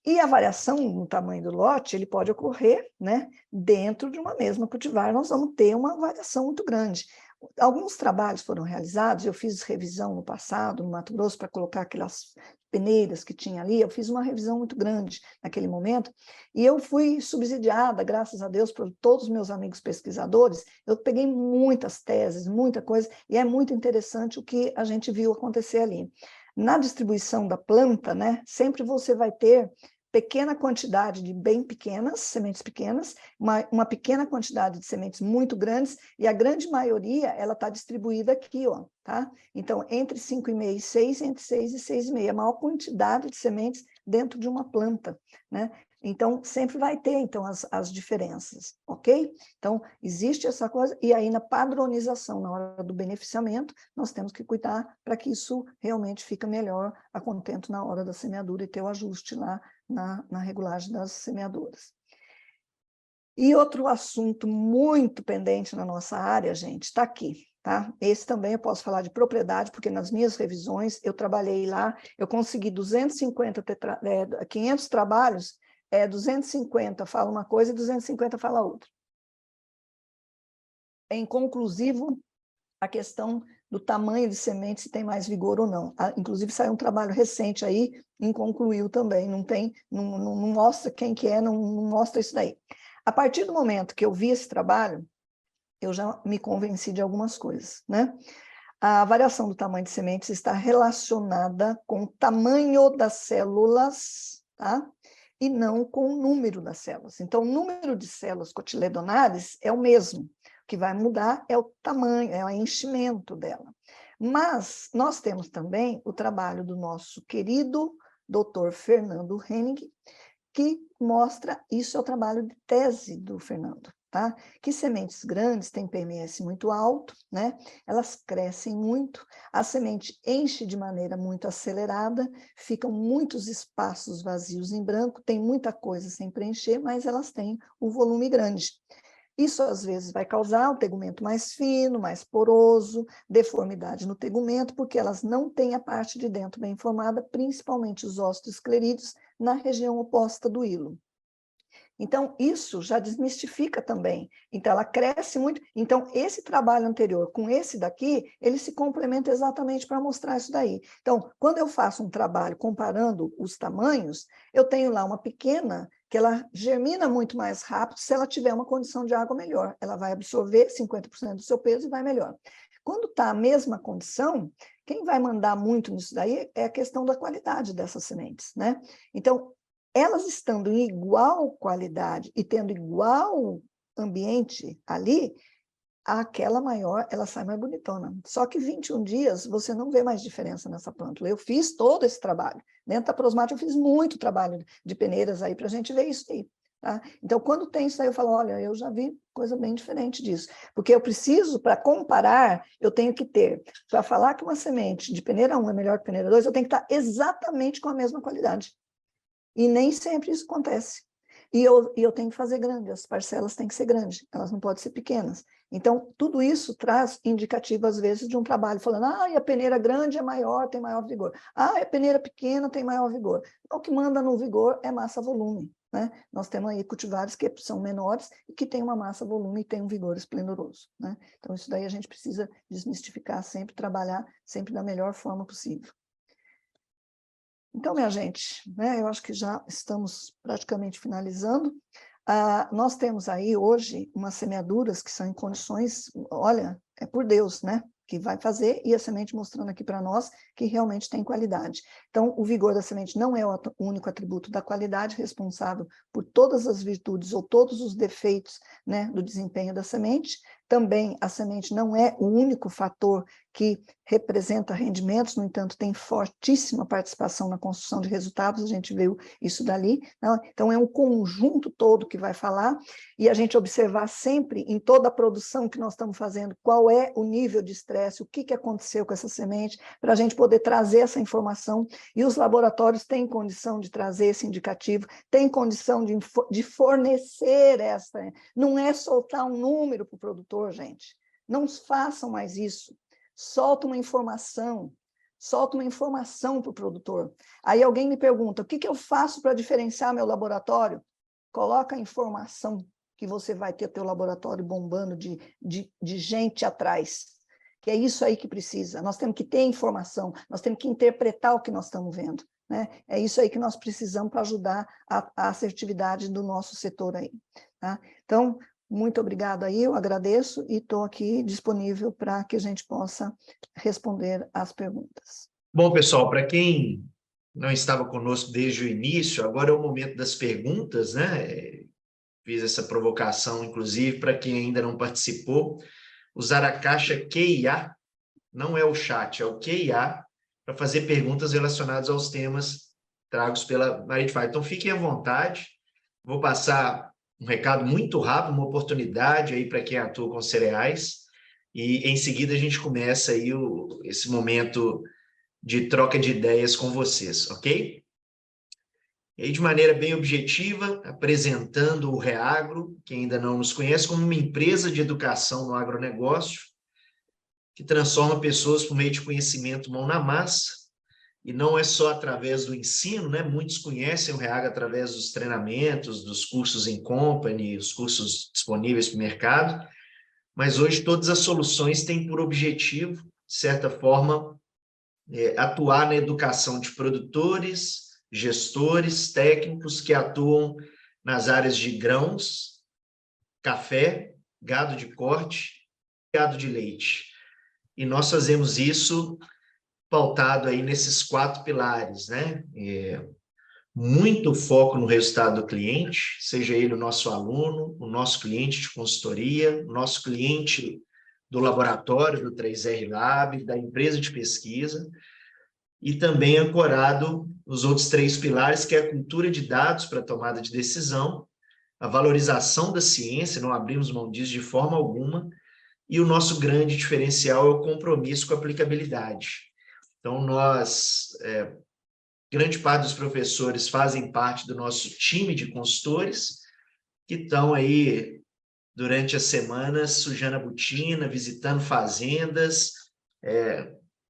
E a variação no tamanho do lote, ele pode ocorrer, né, dentro de uma mesma cultivar, nós vamos ter uma variação muito grande. Alguns trabalhos foram realizados, eu fiz revisão no passado, no Mato Grosso, para colocar aquelas peneiras que tinha ali, eu fiz uma revisão muito grande naquele momento, e eu fui subsidiada, graças a Deus, por todos os meus amigos pesquisadores, eu peguei muitas teses, muita coisa, e é muito interessante o que a gente viu acontecer ali. Na distribuição da planta, né, sempre você vai ter pequena quantidade de bem pequenas, sementes pequenas, uma pequena quantidade de sementes muito grandes, e a grande maioria, ela está distribuída aqui, ó, tá? Então, entre 5,5 e 6, entre 6 e 6,5, a maior quantidade de sementes dentro de uma planta, né? Então, sempre vai ter, então, as diferenças, ok? Então, existe essa coisa, e aí na padronização, na hora do beneficiamento, nós temos que cuidar para que isso realmente fique melhor a contento na hora da semeadura e ter o ajuste lá na regulagem das semeadoras. E outro assunto muito pendente na nossa área, gente, está aqui, tá? Esse também eu posso falar de propriedade, porque nas minhas revisões, eu trabalhei lá, eu consegui 500 trabalhos, 250 fala uma coisa e 250 fala outra. É inconclusivo a questão do tamanho de semente, se tem mais vigor ou não. Inclusive, saiu um trabalho recente aí, inconcluiu também, não mostra quem que é, não mostra isso daí. A partir do momento que eu vi esse trabalho, eu já me convenci de algumas coisas, né? A variação do tamanho de sementes está relacionada com o tamanho das células, tá? E não com o número das células. Então, o número de células cotiledonares é o mesmo. O que vai mudar é o tamanho, é o enchimento dela. Mas nós temos também o trabalho do nosso querido Dr. Fernando Henning, que mostra, isso é o trabalho de tese do Fernando, tá? Que sementes grandes têm PMS muito alto, né? Elas crescem muito, a semente enche de maneira muito acelerada, ficam muitos espaços vazios em branco, tem muita coisa sem preencher, mas elas têm um volume grande. Isso, às vezes, vai causar um tegumento mais fino, mais poroso, deformidade no tegumento, porque elas não têm a parte de dentro bem formada, principalmente os osteoesclerídeos, na região oposta do hilo. Então, isso já desmistifica também. Então, ela cresce muito. Então, esse trabalho anterior com esse daqui, ele se complementa exatamente para mostrar isso daí. Então, quando eu faço um trabalho comparando os tamanhos, eu tenho lá uma pequena que ela germina muito mais rápido se ela tiver uma condição de água melhor. Ela vai absorver 50% do seu peso e vai melhor. Quando está a mesma condição, quem vai mandar muito nisso daí é a questão da qualidade dessas sementes, né? Então, elas estando em igual qualidade e tendo igual ambiente ali, aquela maior, ela sai mais bonitona. Só que 21 dias, você não vê mais diferença nessa plântula. Eu fiz todo esse trabalho. Dentro da Prosmate, eu fiz muito trabalho de peneiras aí, para a gente ver isso aí. Tá? Então, quando tem isso aí, eu falo, olha, eu já vi coisa bem diferente disso. Porque eu preciso, para comparar, eu tenho que ter, para falar que uma semente de peneira 1 é melhor que peneira 2, eu tenho que estar exatamente com a mesma qualidade. E nem sempre isso acontece. E eu tenho que fazer grande, as parcelas têm que ser grandes, elas não podem ser pequenas. Então, tudo isso traz indicativo, às vezes, de um trabalho, falando, a peneira grande é maior, tem maior vigor. A peneira pequena tem maior vigor. O que manda no vigor é massa-volume. Né? Nós temos aí cultivares que são menores e que têm uma massa-volume e têm um vigor esplendoroso. Né? Então, isso daí a gente precisa desmistificar sempre, trabalhar sempre da melhor forma possível. Então, minha gente, né, eu acho que já estamos praticamente finalizando. Nós temos aí hoje umas semeaduras que são em condições, olha, é por Deus, né? Que vai fazer, e a semente mostrando aqui para nós que realmente tem qualidade. Então, o vigor da semente não é o único atributo da qualidade responsável por todas as virtudes ou todos os defeitos, né, do desempenho da semente. Também a semente não é o único fator que representa rendimentos, no entanto, tem fortíssima participação na construção de resultados, a gente viu isso dali. Né? Então, é um conjunto todo que vai falar, e a gente observar sempre, em toda a produção que nós estamos fazendo, qual é o nível de estresse, o que aconteceu com essa semente, para a gente poder trazer essa informação, e os laboratórios têm condição de trazer esse indicativo, têm condição de fornecer essa, não é soltar um número para o produtor, gente, não façam mais isso. Solta uma informação para o produtor. Aí alguém me pergunta, o que eu faço para diferenciar meu laboratório? Coloca a informação que você vai ter teu laboratório bombando de gente atrás, que é isso aí que precisa. Nós temos que ter informação, nós temos que interpretar o que nós estamos vendo. Né? É isso aí que nós precisamos para ajudar a assertividade do nosso setor aí. Tá? Então, muito obrigada aí, eu agradeço e estou aqui disponível para que a gente possa responder às perguntas. Bom, pessoal, para quem não estava conosco desde o início, agora é o momento das perguntas, né? Fiz essa provocação, inclusive, para quem ainda não participou, usar a caixa QIA, não é o chat, é o QIA, para fazer perguntas relacionadas aos temas tragos pela Maria de Fátima. Então, fiquem à vontade, vou passar um recado muito rápido, uma oportunidade aí para quem atua com cereais, e em seguida a gente começa aí esse momento de troca de ideias com vocês, ok? E aí, de maneira bem objetiva, apresentando o Reagro, que ainda não nos conhece, como uma empresa de educação no agronegócio, que transforma pessoas por meio de conhecimento mão na massa, e não é só através do ensino, né? Muitos conhecem o Reagro através dos treinamentos, dos cursos em company, os cursos disponíveis para o mercado, mas hoje todas as soluções têm por objetivo, de certa forma, atuar na educação de produtores, gestores, técnicos que atuam nas áreas de grãos, café, gado de corte, gado de leite. E nós fazemos isso pautado aí nesses 4 pilares, né? Muito foco no resultado do cliente, seja ele o nosso aluno, o nosso cliente de consultoria, o nosso cliente do laboratório, do 3R Lab, da empresa de pesquisa, e também ancorado nos outros 3 pilares, que é a cultura de dados para tomada de decisão, a valorização da ciência, não abrimos mão disso de forma alguma, e o nosso grande diferencial é o compromisso com a aplicabilidade. Então, grande parte dos professores fazem parte do nosso time de consultores, que estão aí durante as semanas sujando a botina, visitando fazendas,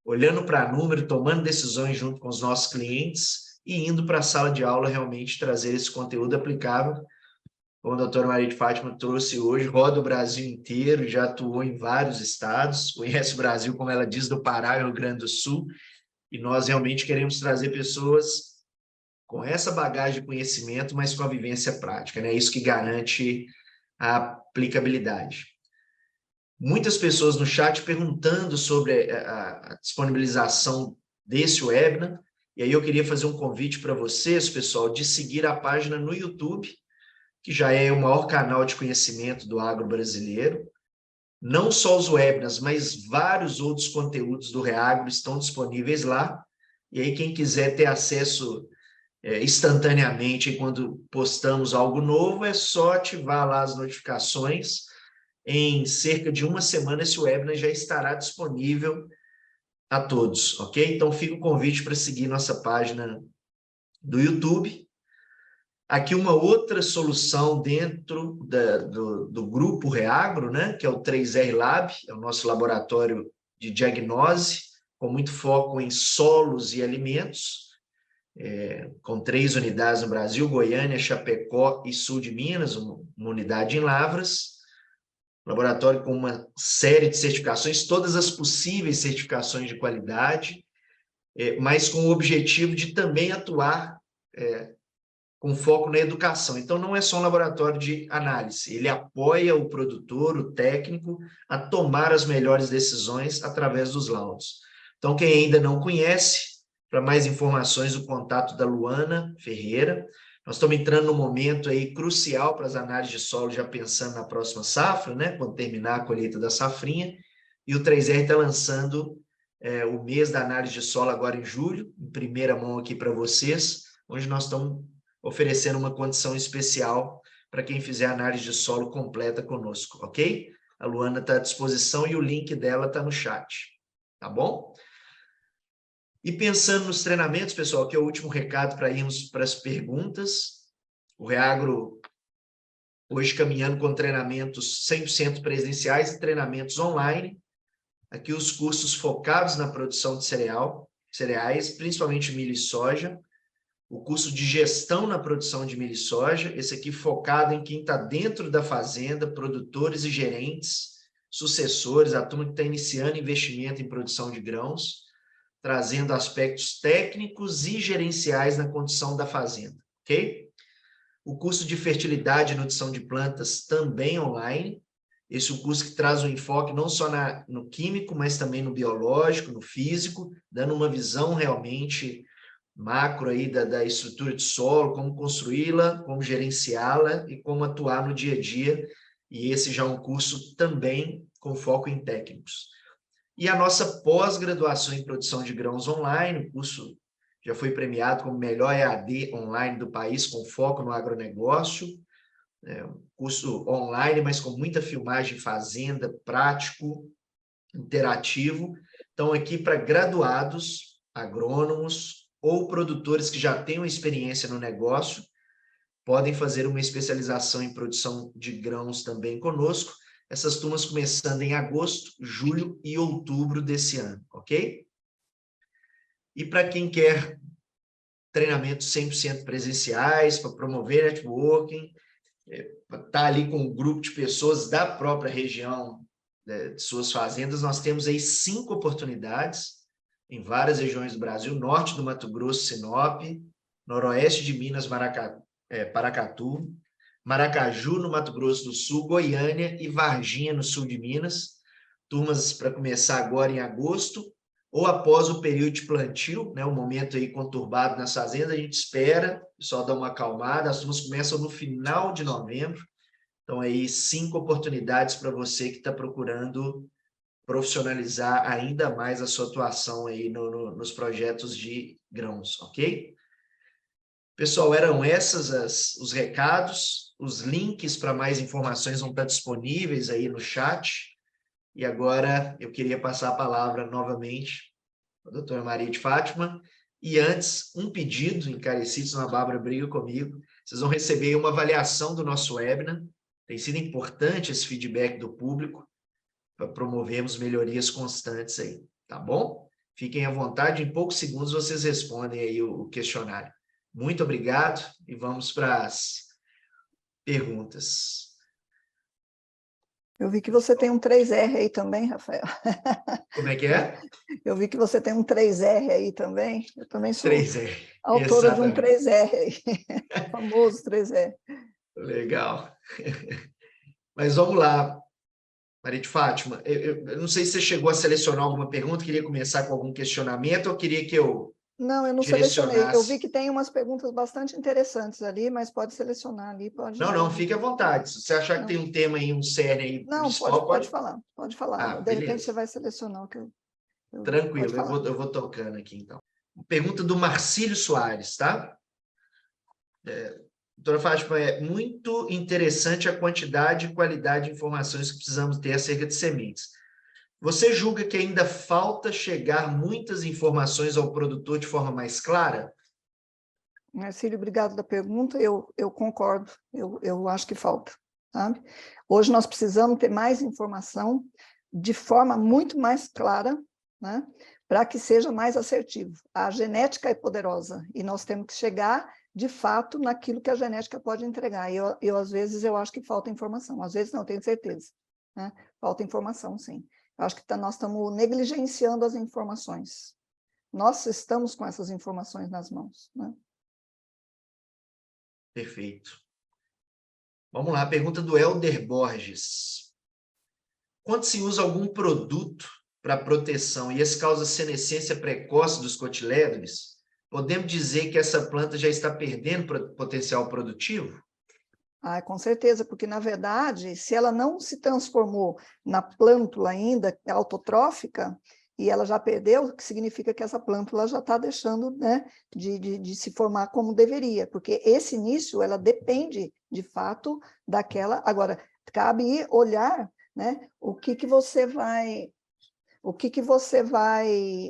olhando para número, tomando decisões junto com os nossos clientes e indo para a sala de aula realmente trazer esse conteúdo aplicável. Como a doutora Maria de Fátima trouxe hoje, roda o Brasil inteiro, já atuou em vários estados, conhece o Brasil, como ela diz, do Pará e Rio Grande do Sul, e nós realmente queremos trazer pessoas com essa bagagem de conhecimento, mas com a vivência prática, né? Isso que garante a aplicabilidade. Muitas pessoas no chat perguntando sobre a disponibilização desse webinar, e aí eu queria fazer um convite para vocês, pessoal, de seguir a página no YouTube, que já é o maior canal de conhecimento do agro brasileiro. Não só os webinars, mas vários outros conteúdos do Reagro estão disponíveis lá. E aí, quem quiser ter acesso instantaneamente quando postamos algo novo, é só ativar lá as notificações. Em cerca de uma semana, esse webinar já estará disponível a todos, ok? Então, fica o convite para seguir nossa página do YouTube. Aqui uma outra solução dentro do grupo Reagro, né? Que é o 3R Lab, é o nosso laboratório de diagnose, com muito foco em solos e alimentos, com 3 unidades no Brasil, Goiânia, Chapecó e sul de Minas, uma unidade em Lavras. Laboratório com uma série de certificações, todas as possíveis certificações de qualidade, mas com o objetivo de também atuar com foco na educação. Então, não é só um laboratório de análise, ele apoia o produtor, o técnico, a tomar as melhores decisões através dos laudos. Então, quem ainda não conhece, para mais informações, o contato da Luana Ferreira. Nós estamos entrando num momento aí crucial para as análises de solo, já pensando na próxima safra, né? Quando terminar a colheita da safrinha, e o 3R está lançando o mês da análise de solo agora em julho, em primeira mão aqui para vocês, onde nós estamos oferecendo uma condição especial para quem fizer a análise de solo completa conosco, ok? A Luana está à disposição e o link dela está no chat, tá bom? E pensando nos treinamentos, pessoal, que é o último recado para irmos para as perguntas. O Reagro, hoje caminhando com treinamentos 100% presenciais e treinamentos online. Aqui os cursos focados na produção de cereais, principalmente milho e soja. O curso de gestão na produção de milho e soja, esse aqui focado em quem está dentro da fazenda, produtores e gerentes, sucessores, a turma que está iniciando investimento em produção de grãos, trazendo aspectos técnicos e gerenciais na condição da fazenda, ok? O curso de fertilidade e nutrição de plantas também online. Esse é o curso que traz um enfoque não só no químico, mas também no biológico, no físico, dando uma visão realmente macro aí da estrutura de solo, como construí-la, como gerenciá-la e como atuar no dia a dia. E esse já é um curso também com foco em técnicos. E a nossa pós-graduação em produção de grãos online, o curso já foi premiado como melhor EAD online do país, com foco no agronegócio, curso online, mas com muita filmagem de fazenda, prático, interativo. Então, aqui para graduados, agrônomos ou produtores que já tenham experiência no negócio, podem fazer uma especialização em produção de grãos também conosco. Essas turmas começando em agosto, julho e outubro desse ano, ok? E para quem quer treinamentos 100% presenciais, para promover networking, estar ali com um grupo de pessoas da própria região, de suas fazendas, nós temos aí 5 oportunidades em várias regiões do Brasil: norte do Mato Grosso, Sinop, noroeste de Minas, Paracatu, Maracaju, no Mato Grosso do Sul, Goiânia e Varginha, no sul de Minas. Turmas para começar agora em agosto, ou após o período de plantio, né, o momento aí conturbado nas fazendas, a gente espera, só dá uma acalmada, as turmas começam no final de novembro. Então, aí 5 oportunidades para você que está procurando profissionalizar ainda mais a sua atuação aí nos projetos de grãos, ok? Pessoal, eram os recados, os links para mais informações vão estar disponíveis aí no chat. E agora eu queria passar a palavra novamente para a doutora Maria de Fátima. E antes, um pedido encarecido, senão a Bárbara briga comigo. Vocês vão receber uma avaliação do nosso webinar. Tem sido importante esse feedback do público para promovermos melhorias constantes aí, tá bom? Fiquem à vontade, em poucos segundos vocês respondem aí o questionário. Muito obrigado e vamos para as perguntas. Eu vi que você tem um 3R aí também, Rafael. Como é que é? Eu vi que você tem um 3R aí também. Eu também sou 3R. autora de um Exatamente. 3R aí, famoso 3R. Legal. Mas vamos lá, Maria de Fátima. Eu não sei se você chegou a selecionar alguma pergunta, queria começar com algum questionamento ou queria que eu Não, eu não selecionei. Eu vi que tem umas perguntas bastante interessantes ali, mas pode selecionar ali, pode... Não, fique à vontade. Se você achar que tem um tema aí, um cerne aí Não, principal, pode falar, pode falar. De repente você beleza. vai selecionar o que eu vi. Tranquilo, eu vou tocando aqui, então. Pergunta do Marcílio Soares, tá? Doutora Fátima, é muito interessante a quantidade e qualidade de informações que precisamos ter acerca de sementes. Você julga que ainda falta chegar muitas informações ao produtor de forma mais clara? Marcílio, obrigado da pergunta. Eu concordo, eu acho que falta, sabe? Hoje nós precisamos ter mais informação de forma muito mais clara, né? Para que seja mais assertivo. A genética é poderosa e nós temos que chegar, de fato, naquilo que a genética pode entregar. Às vezes, eu acho que falta informação. Às vezes, não, tenho certeza. Né? Falta informação, sim. Eu acho que nós estamos negligenciando as informações. Nós estamos com essas informações nas mãos, né? Perfeito. Vamos lá, pergunta do Helder Borges. Quando se usa algum produto para proteção e esse causa senescência precoce dos cotilédones, podemos dizer que essa planta já está perdendo potencial produtivo? Com certeza, porque, na verdade, se ela não se transformou na plântula ainda autotrófica, e ela já perdeu, o que significa que essa plântula já está deixando, né, de se formar como deveria, porque esse início, ela depende, de fato, daquela... Agora, cabe olhar, né, o que você vai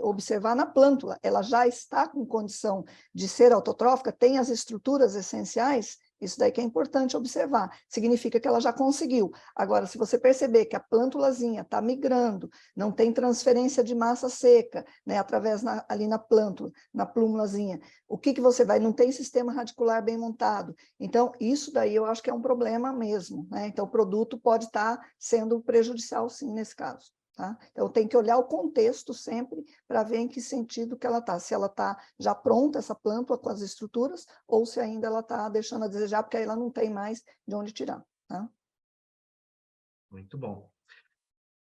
observar na plântula. Ela já está com condição de ser autotrófica, tem as estruturas essenciais, isso daí que é importante observar. Significa que ela já conseguiu. Agora, se você perceber que a plântulazinha está migrando, não tem transferência de massa seca, né, através ali na plântula, na plumulazinha, o que você vai? Não tem sistema radicular bem montado. Então, isso daí eu acho que é um problema mesmo, né? Então, o produto pode estar sendo prejudicial, sim, nesse caso. Tá? Então, tem que olhar o contexto sempre para ver em que sentido que ela está. Se ela está já pronta, essa plântula, com as estruturas, ou se ainda ela está deixando a desejar, porque aí ela não tem mais de onde tirar. Tá? Muito bom.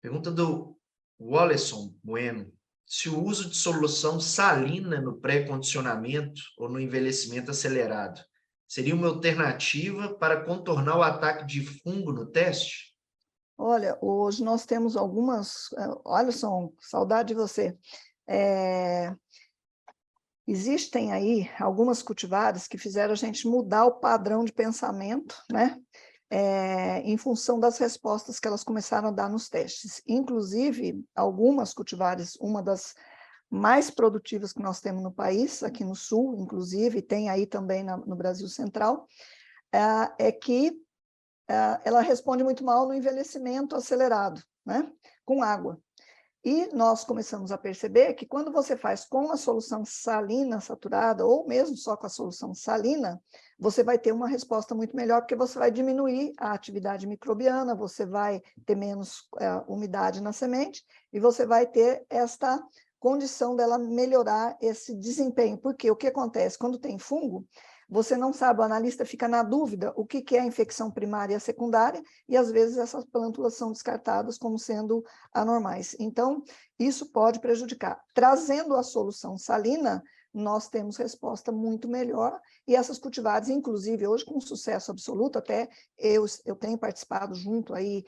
Pergunta do Walleson Bueno. Se o uso de solução salina no pré-condicionamento ou no envelhecimento acelerado seria uma alternativa para contornar o ataque de fungo no teste? Olha, hoje nós temos algumas... Alisson, saudade de você. Existem aí algumas cultivares que fizeram a gente mudar o padrão de pensamento, né? Em função das respostas que elas começaram a dar nos testes. Inclusive, algumas cultivares, uma das mais produtivas que nós temos no país, aqui no sul, inclusive, tem aí também no Brasil Central, é que ela responde muito mal no envelhecimento acelerado, né? Com água. E nós começamos a perceber que quando você faz com a solução salina saturada, ou mesmo só com a solução salina, você vai ter uma resposta muito melhor, porque você vai diminuir a atividade microbiana, você vai ter menos umidade na semente, e você vai ter esta condição dela melhorar esse desempenho. Porque o que acontece? Quando tem fungo, você não sabe, o analista fica na dúvida o que é a infecção primária e a secundária, e às vezes essas plântulas são descartadas como sendo anormais. Então, isso pode prejudicar. Trazendo a solução salina, nós temos resposta muito melhor, e essas cultivares, inclusive, hoje com sucesso absoluto, até eu tenho participado junto aí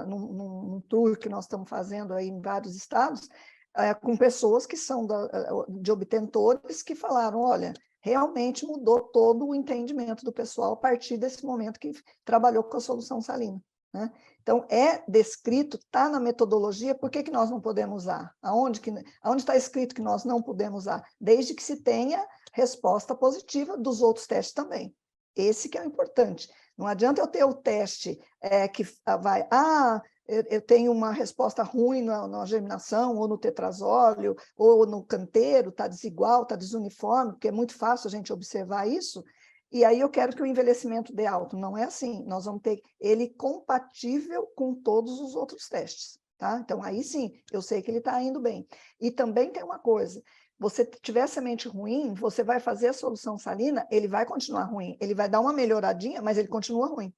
num tour que nós estamos fazendo aí em vários estados, com pessoas que são de obtentores que falaram, olha, realmente mudou todo o entendimento do pessoal a partir desse momento que trabalhou com a solução salina. Né? Então, é descrito, está na metodologia, por que nós não podemos usar? Aonde está escrito que nós não podemos usar? Desde que se tenha resposta positiva dos outros testes também. Esse que é o importante. Não adianta eu ter o teste que vai... eu tenho uma resposta ruim na germinação, ou no tetrazóleo, ou no canteiro, está desigual, está desuniforme, porque é muito fácil a gente observar isso, e aí eu quero que o envelhecimento dê alto. Não é assim, nós vamos ter ele compatível com todos os outros testes. Tá? Então, aí sim, eu sei que ele está indo bem. E também tem uma coisa, você tiver semente ruim, você vai fazer a solução salina, ele vai continuar ruim, ele vai dar uma melhoradinha, mas ele continua ruim.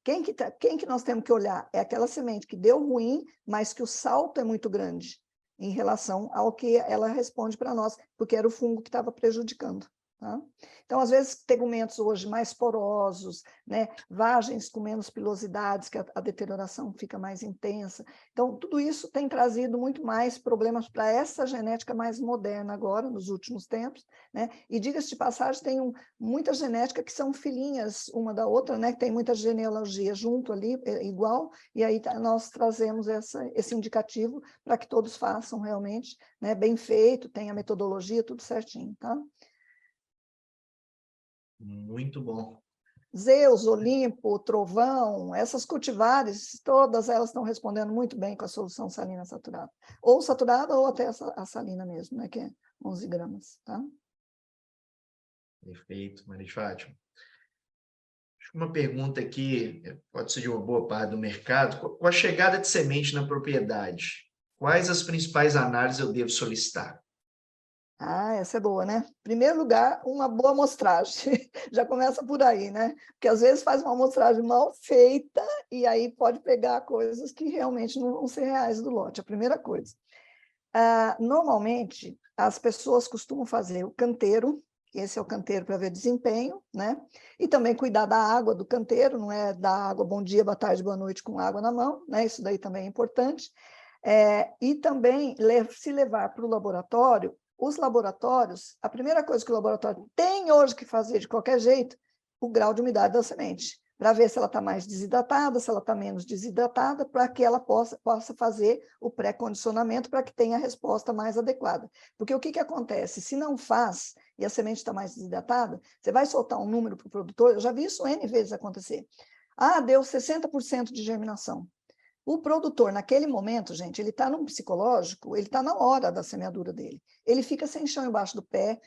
Quem que nós temos que olhar? É aquela semente que deu ruim, mas que o salto é muito grande. em relação ao que ela responde para nós, porque era o fungo que estava prejudicando. Tá? Então, às vezes, tegumentos hoje mais porosos, né? Vagens com menos pilosidades, que a deterioração fica mais intensa. Então, tudo isso tem trazido muito mais problemas para essa genética mais moderna agora, nos últimos tempos, né? E, diga-se de passagem, tem muita genética que são filhinhas uma da outra, né? Que tem muita genealogia junto ali, igual, e aí nós trazemos esse indicativo para que todos façam realmente, né? Bem feito, tem a metodologia, tudo certinho, tá? Muito bom. Zeus, Olimpo, Trovão, essas cultivares, todas elas estão respondendo muito bem com a solução salina saturada. Ou saturada ou até a salina mesmo, né, que é 11 gramas. Tá? Perfeito, Maria de Fátima. Uma pergunta aqui, pode ser de uma boa parte do mercado. Com a chegada de semente na propriedade, quais as principais análises eu devo solicitar? Ah, essa é boa, né? Em primeiro lugar, uma boa amostragem. Já começa por aí, né? Porque às vezes faz uma amostragem mal feita e aí pode pegar coisas que realmente não vão ser reais do lote, a primeira coisa. Normalmente, as pessoas costumam fazer o canteiro, esse é o canteiro para ver desempenho, né? E também cuidar da água do canteiro, não é dar água bom dia, boa tarde, boa noite com água na mão, né? Isso daí também é importante. E também se levar para o laboratório. Os laboratórios, a primeira coisa que o laboratório tem hoje que fazer de qualquer jeito, o grau de umidade da semente, para ver se ela está mais desidratada, se ela está menos desidratada, para que ela possa fazer o pré-condicionamento para que tenha a resposta mais adequada. Porque o que acontece? Se não faz e a semente está mais desidratada, você vai soltar um número para o produtor, eu já vi isso N vezes acontecer. Deu 60% de germinação. O produtor, naquele momento, gente, ele está num psicológico, ele está na hora da semeadura dele. Ele fica sem chão embaixo do pé,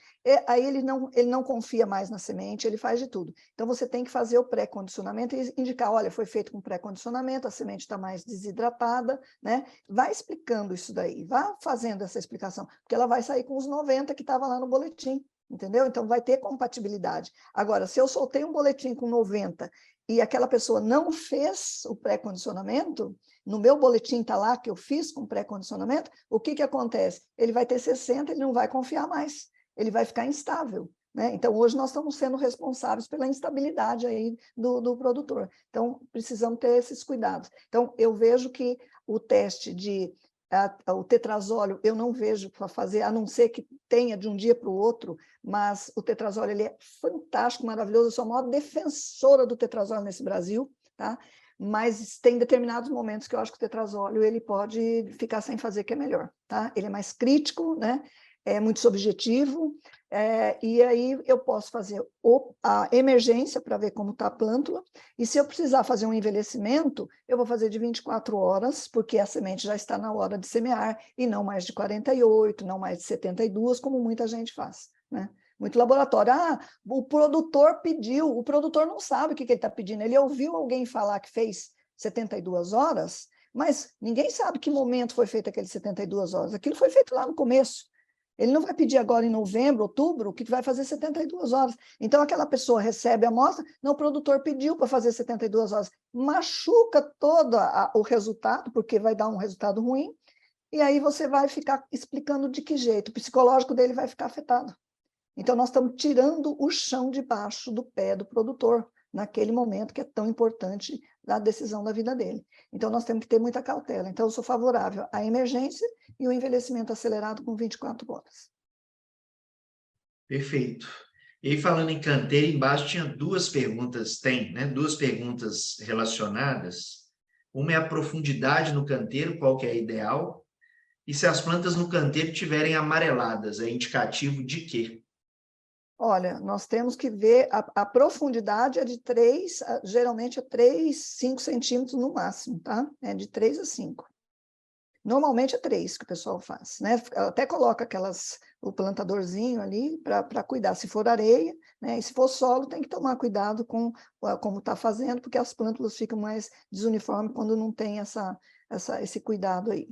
aí ele não confia mais na semente, ele faz de tudo. Então, você tem que fazer o pré-condicionamento e indicar, olha, foi feito com pré-condicionamento, a semente está mais desidratada, né? Vai explicando isso daí, vá fazendo essa explicação, porque ela vai sair com os 90 que estava lá no boletim, entendeu? Então, vai ter compatibilidade. Agora, se eu soltei um boletim com 90 e aquela pessoa não fez o pré-condicionamento, no meu boletim está lá que eu fiz com pré-condicionamento, o que acontece? Ele vai ter 60, ele não vai confiar mais, ele vai ficar instável. Né? Então, hoje nós estamos sendo responsáveis pela instabilidade aí do produtor. Então, precisamos ter esses cuidados. Então, eu vejo que o teste o tetrazóleo, eu não vejo para fazer, a não ser que tenha de um dia para o outro, mas o tetrazóleo ele é fantástico, maravilhoso, eu sou a maior defensora do tetrazóleo nesse Brasil, tá? Mas tem determinados momentos que eu acho que o tetrazóleo ele pode ficar sem fazer, que é melhor, tá? Ele é mais crítico, né? É muito subjetivo, e aí eu posso fazer a emergência para ver como está a plântula, e se eu precisar fazer um envelhecimento, eu vou fazer de 24 horas, porque a semente já está na hora de semear, e não mais de 48, não mais de 72, como muita gente faz, né? Muito laboratório. O produtor pediu, o produtor não sabe o que ele está pedindo, ele ouviu alguém falar que fez 72 horas, mas ninguém sabe que momento foi feito aqueles 72 horas, aquilo foi feito lá no começo. Ele não vai pedir agora em novembro, outubro, que vai fazer 72 horas. Então, aquela pessoa recebe a amostra, não, o produtor pediu para fazer 72 horas. Machuca todo o resultado, porque vai dar um resultado ruim, e aí você vai ficar explicando de que jeito. O psicológico dele vai ficar afetado. Então, nós estamos tirando o chão de baixo do pé do produtor, naquele momento que é tão importante da decisão da vida dele. Então, nós temos que ter muita cautela. Então, eu sou favorável à emergência e o envelhecimento acelerado com 24 horas. Perfeito. E aí, falando em canteiro, embaixo tinha duas perguntas, né? Duas perguntas relacionadas. Uma é a profundidade no canteiro, qual que é a ideal? E se as plantas no canteiro estiverem amareladas, é indicativo de quê? Olha, nós temos que ver, a profundidade é de 3, geralmente é 3, 5 centímetros no máximo, tá? É de 3 a 5. Normalmente é 3 que o pessoal faz, né? Até coloca o plantadorzinho ali para cuidar. Se for areia, né? E se for solo, tem que tomar cuidado com como está fazendo, porque as plântulas ficam mais desuniformes quando não tem esse cuidado aí.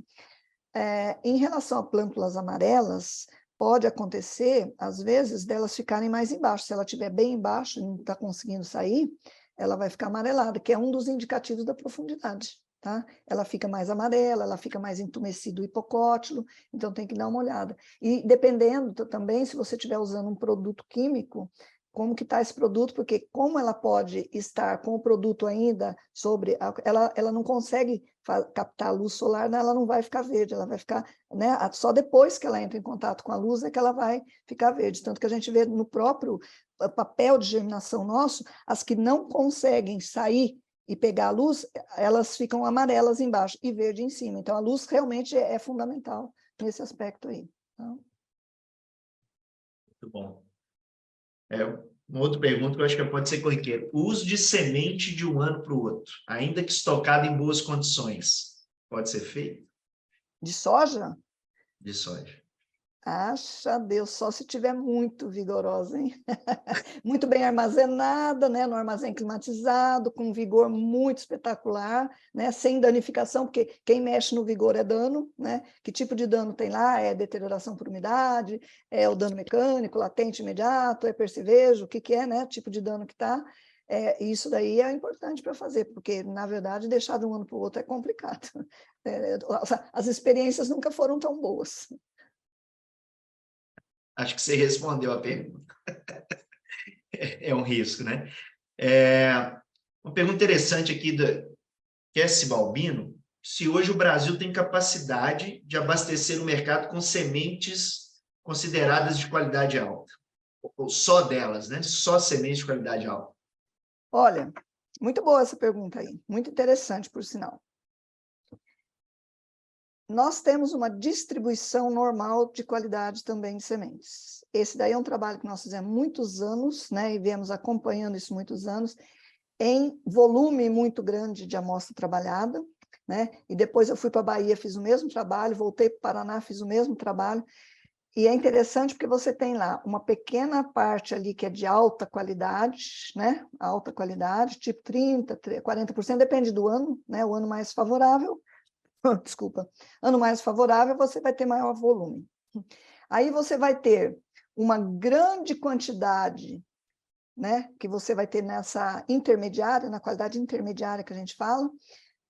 Em relação a plântulas amarelas, pode acontecer, às vezes, delas ficarem mais embaixo. Se ela estiver bem embaixo e não está conseguindo sair, ela vai ficar amarelada, que é um dos indicativos da profundidade. tá? Ela fica mais amarela, ela fica mais entumecido o hipocótilo, então tem que dar uma olhada. E dependendo também, se você estiver usando um produto químico, como que está esse produto, porque como ela pode estar com o produto ainda sobre, ela não consegue captar a luz solar, né? Ela não vai ficar verde, ela vai ficar, né? Só depois que ela entra em contato com a luz é que ela vai ficar verde, tanto que a gente vê no próprio papel de germinação nosso, as que não conseguem sair e pegar a luz, elas ficam amarelas embaixo e verde em cima, então a luz realmente é fundamental nesse aspecto aí. Então... Muito bom. Uma outra pergunta que eu acho que pode ser corriqueira. O uso de semente de um ano para o outro, ainda que estocado em boas condições, pode ser feito? De soja? De soja. Acha Deus, só se tiver muito vigorosa, hein? Muito bem armazenada, né? No armazém climatizado, com um vigor muito espetacular, né? Sem danificação, porque quem mexe no vigor é dano, né? Que tipo de dano tem lá? É deterioração por umidade, é o dano mecânico, latente imediato, é percevejo, o que que é, né? Tipo de dano que está. Isso daí é importante para fazer, porque, na verdade, deixar de um ano para o outro é complicado. As experiências nunca foram tão boas. Acho que você respondeu a pergunta. É um risco, né? Uma pergunta interessante aqui da Cassie Balbino, se hoje o Brasil tem capacidade de abastecer o mercado com sementes consideradas de qualidade alta, ou só delas, né? Só sementes de qualidade alta. Olha, muito boa essa pergunta aí, muito interessante, por sinal. Nós temos uma distribuição normal de qualidade também de sementes. Esse daí é um trabalho que nós fizemos muitos anos, né, e viemos acompanhando isso muitos anos, em volume muito grande de amostra trabalhada, né, e depois eu fui para a Bahia, fiz o mesmo trabalho, voltei para o Paraná, fiz o mesmo trabalho, e é interessante porque você tem lá uma pequena parte ali que é de alta qualidade, né, alta qualidade, tipo 30%, 40%, depende do ano, né, o ano mais favorável, desculpa, ano mais favorável, você vai ter maior volume. Aí você vai ter uma grande quantidade, né, que você vai ter nessa intermediária, na qualidade intermediária que a gente fala,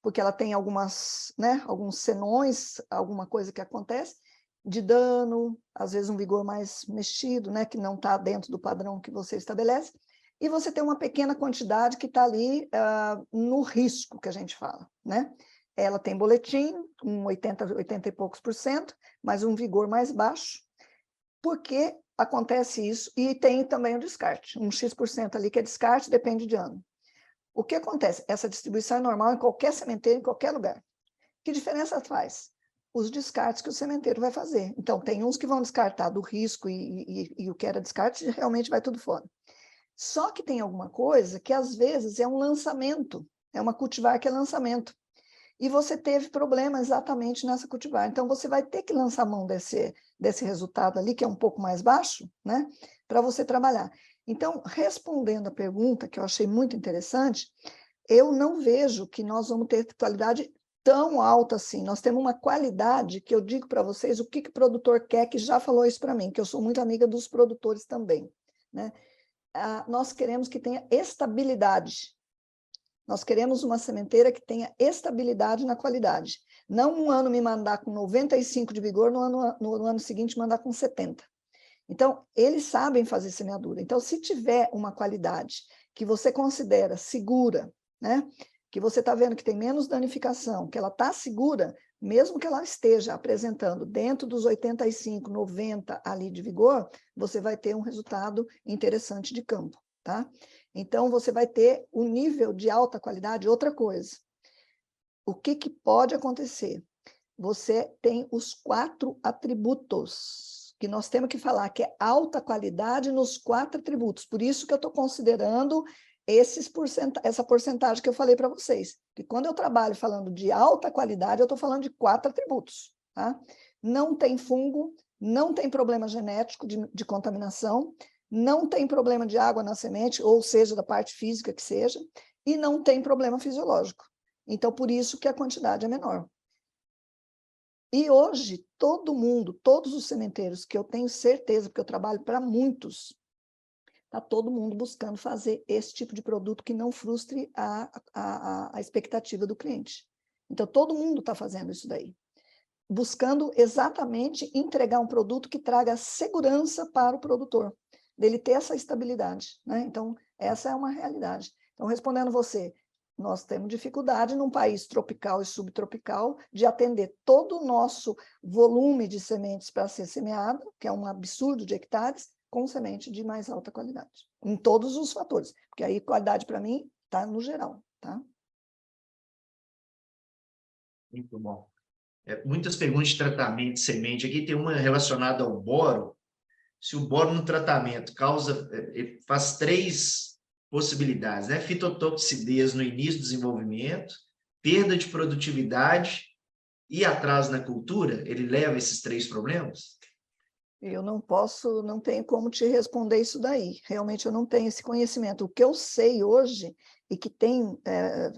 porque ela tem algumas, né, alguns senões, alguma coisa que acontece, de dano, às vezes um vigor mais mexido, né, que não está dentro do padrão que você estabelece, e você tem uma pequena quantidade que está ali no risco que a gente fala, né? Ela tem boletim, 80 e poucos por cento, mas um vigor mais baixo. Por que acontece isso? E tem também o descarte, um X% ali que é descarte, depende de ano. O que acontece? Essa distribuição é normal em qualquer sementeiro, em qualquer lugar. Que diferença faz? Os descartes que o sementeiro vai fazer. Então, tem uns que vão descartar do risco e o que era descarte realmente vai tudo fora. Só que tem alguma coisa que, às vezes, é um lançamento, é uma cultivar que é lançamento. E você teve problema exatamente nessa cultivar. Então, você vai ter que lançar mão desse resultado ali, que é um pouco mais baixo, né, para você trabalhar. Então, respondendo a pergunta, que eu achei muito interessante, eu não vejo que nós vamos ter qualidade tão alta assim. Nós temos uma qualidade que eu digo para vocês o que o produtor quer, que já falou isso para mim, que eu sou muito amiga dos produtores também, né? Nós queremos que tenha estabilidade. Nós queremos uma sementeira que tenha estabilidade na qualidade. Não um ano me mandar com 95 de vigor, no ano seguinte mandar com 70. Então, eles sabem fazer semeadura. Então, se tiver uma qualidade que você considera segura, né? Que você está vendo que tem menos danificação, que ela está segura, mesmo que ela esteja apresentando dentro dos 85, 90 ali de vigor, você vai ter um resultado interessante de campo, tá? Então, você vai ter o nível de alta qualidade, outra coisa. O que pode acontecer? Você tem os 4 atributos, que nós temos que falar que é alta qualidade nos 4 atributos. Por isso que eu estou considerando essa porcentagem que eu falei para vocês. Que quando eu trabalho falando de alta qualidade, eu estou falando de 4 atributos. Tá? Não tem fungo, não tem problema genético de contaminação, não tem problema de água na semente, ou seja, da parte física que seja, e não tem problema fisiológico. Então, por isso que a quantidade é menor. E hoje, todo mundo, todos os sementeiros, que eu tenho certeza, porque eu trabalho para muitos, está todo mundo buscando fazer esse tipo de produto que não frustre a expectativa do cliente. Então, todo mundo está fazendo isso daí, buscando exatamente entregar um produto que traga segurança para o produtor, dele ter essa estabilidade, né? Então, essa é uma realidade. Então, respondendo você, nós temos dificuldade num país tropical e subtropical de atender todo o nosso volume de sementes para ser semeado, que é um absurdo de hectares, com semente de mais alta qualidade, em todos os fatores, porque aí qualidade para mim está no geral, tá? Muito bom. Muitas perguntas de tratamento de semente aqui, tem uma relacionada ao boro. Se o boro no tratamento ele faz 3 possibilidades, né? Fitotoxicidez no início do desenvolvimento, perda de produtividade e atraso na cultura, ele leva esses 3 problemas? Eu não tenho como te responder isso daí. Realmente eu não tenho esse conhecimento. O que eu sei hoje, e que tem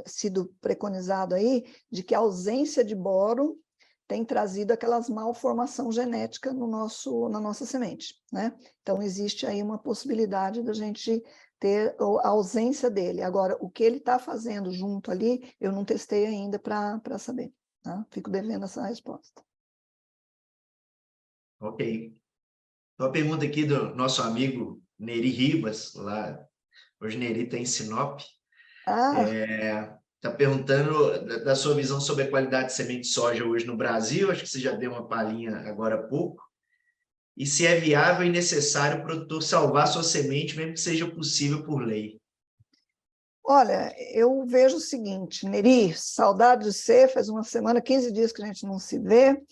sido preconizado aí, de que a ausência de boro tem trazido aquelas malformação genética na nossa semente, né? Então, existe aí uma possibilidade da gente ter a ausência dele. Agora, o que ele está fazendo junto ali, eu não testei ainda para saber, tá? Fico devendo essa resposta. Ok. Então, a pergunta aqui do nosso amigo Neri Ribas, lá, hoje Neri está em Sinop, está perguntando da sua visão sobre a qualidade de semente de soja hoje no Brasil, acho que você já deu uma palhinha agora há pouco, e se é viável e necessário o produtor salvar sua semente, mesmo que seja possível por lei. Olha, eu vejo o seguinte, Neri, saudade de você, faz uma semana, 15 dias que a gente não se vê.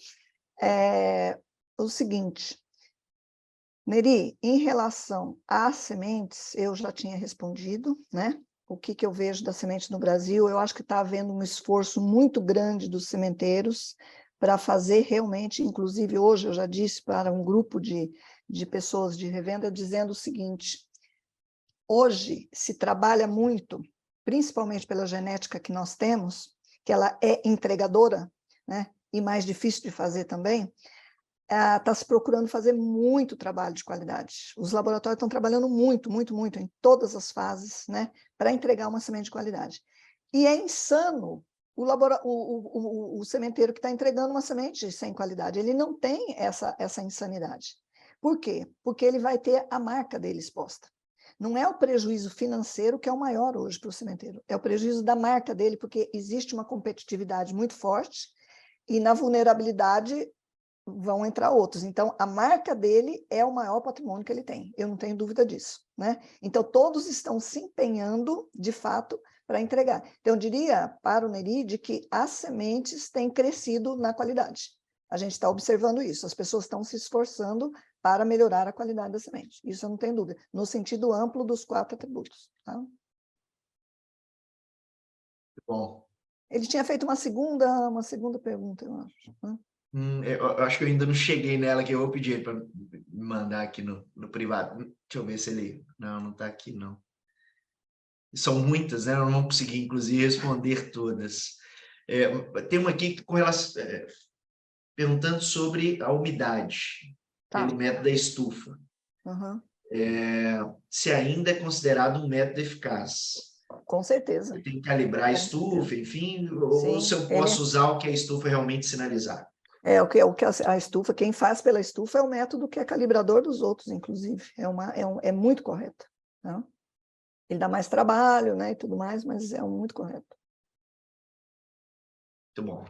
O seguinte, Neri, em relação às sementes, eu já tinha respondido, né? O que eu vejo da semente no Brasil, eu acho que está havendo um esforço muito grande dos sementeiros para fazer realmente, inclusive hoje eu já disse para um grupo de pessoas de revenda, dizendo o seguinte, hoje se trabalha muito, principalmente pela genética que nós temos, que ela é entregadora, né? E mais difícil de fazer também, está se procurando fazer muito trabalho de qualidade. Os laboratórios estão trabalhando muito, muito, muito, em todas as fases, né, para entregar uma semente de qualidade. E é insano o sementeiro que está entregando uma semente sem qualidade. Ele não tem essa insanidade. Por quê? Porque ele vai ter a marca dele exposta. Não é o prejuízo financeiro que é o maior hoje para o sementeiro, é o prejuízo da marca dele, porque existe uma competitividade muito forte e na vulnerabilidade vão entrar outros. Então, a marca dele é o maior patrimônio que ele tem, eu não tenho dúvida disso, né? Então, todos estão se empenhando, de fato, para entregar. Então, eu diria para o Neri de que as sementes têm crescido na qualidade. A gente está observando isso, as pessoas estão se esforçando para melhorar a qualidade da semente. Isso eu não tenho dúvida, no sentido amplo dos 4 atributos. Tá? Bom. Ele tinha feito uma segunda pergunta, eu acho. Né? Eu acho que eu ainda não cheguei nela, que eu vou pedir para me mandar aqui no privado. Deixa eu ver se ele... Não está aqui, não. São muitas, né? Eu não vou conseguir, inclusive, responder todas. Tem uma aqui com relação, perguntando sobre a umidade, pelo método da estufa. Uhum. Se ainda é considerado um método eficaz. Com certeza. Eu tenho que calibrar a estufa, enfim, ou se eu posso usar o que a estufa realmente sinalizar. O que a estufa, quem faz pela estufa é o método que é calibrador dos outros, inclusive. É muito correto. Né? Ele dá mais trabalho, né, e tudo mais, mas é muito correto. Muito bom.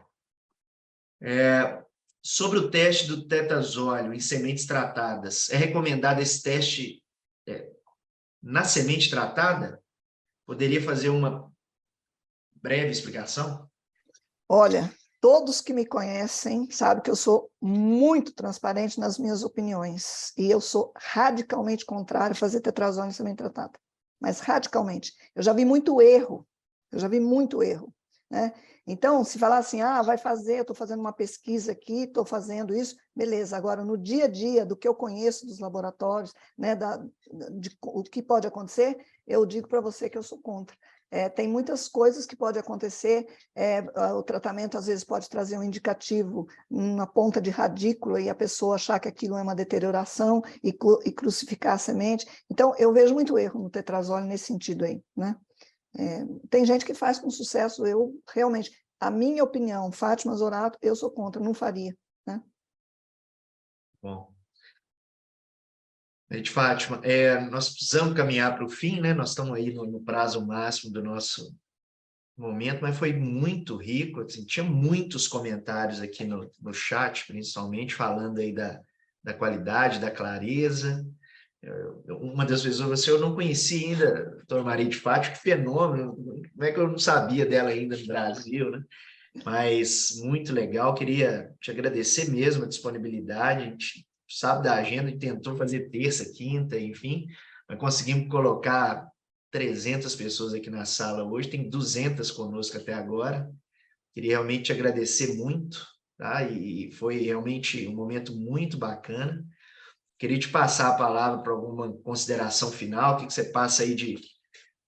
Sobre o teste do tetrazóleo em sementes tratadas, é recomendado esse teste na semente tratada? Poderia fazer uma breve explicação? Olha, todos que me conhecem sabem que eu sou muito transparente nas minhas opiniões, e eu sou radicalmente contrário a fazer tetrazóleo em semente tratada, mas radicalmente. Eu já vi muito erro, né? Então, se falar assim, vai fazer, eu estou fazendo uma pesquisa aqui, estou fazendo isso, beleza. Agora, no dia a dia, do que eu conheço dos laboratórios, né, o que pode acontecer, eu digo para você que eu sou contra. Tem muitas coisas que podem acontecer, o tratamento às vezes pode trazer um indicativo na ponta de radícula e a pessoa achar que aquilo é uma deterioração e crucificar a semente. Então, eu vejo muito erro no tetrazóleo nesse sentido aí, né? Tem gente que faz com sucesso, eu realmente... a minha opinião, Fátima Zorato, eu sou contra, não faria, né? Bom. Fátima, nós precisamos caminhar para o fim, né? Nós estamos aí no prazo máximo do nosso momento, mas foi muito rico, assim, tinha muitos comentários aqui no chat, principalmente, falando aí da qualidade, da clareza. Uma das pessoas, eu não conhecia ainda a doutora Maria de Fátima, que fenômeno, como é que eu não sabia dela ainda no Brasil, né? Mas muito legal, queria te agradecer mesmo a disponibilidade, a gente sabe da agenda, a gente tentou fazer terça, quinta, enfim, mas conseguimos colocar 300 pessoas aqui na sala hoje, tem 200 conosco até agora, queria realmente te agradecer muito, tá? E foi realmente um momento muito bacana, queria te passar a palavra para alguma consideração final, o que você passa aí de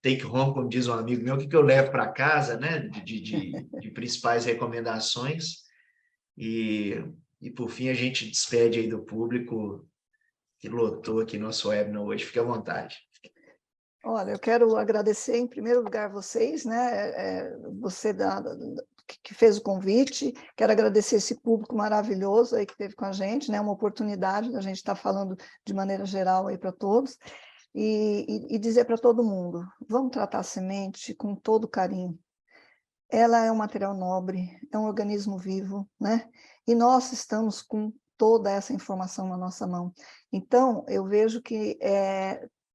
take home, como diz um amigo meu, o que eu levo para casa, né, de principais recomendações, e por fim a gente despede aí do público que lotou aqui nosso webinar hoje, fique à vontade. Olha, eu quero agradecer em primeiro lugar vocês, né, você que fez o convite, quero agradecer esse público maravilhoso aí que esteve com a gente, né, uma oportunidade da gente estar falando de maneira geral aí para todos, e dizer para todo mundo, vamos tratar a semente com todo carinho. Ela é um material nobre, é um organismo vivo, né? E nós estamos com toda essa informação na nossa mão. Então, eu vejo que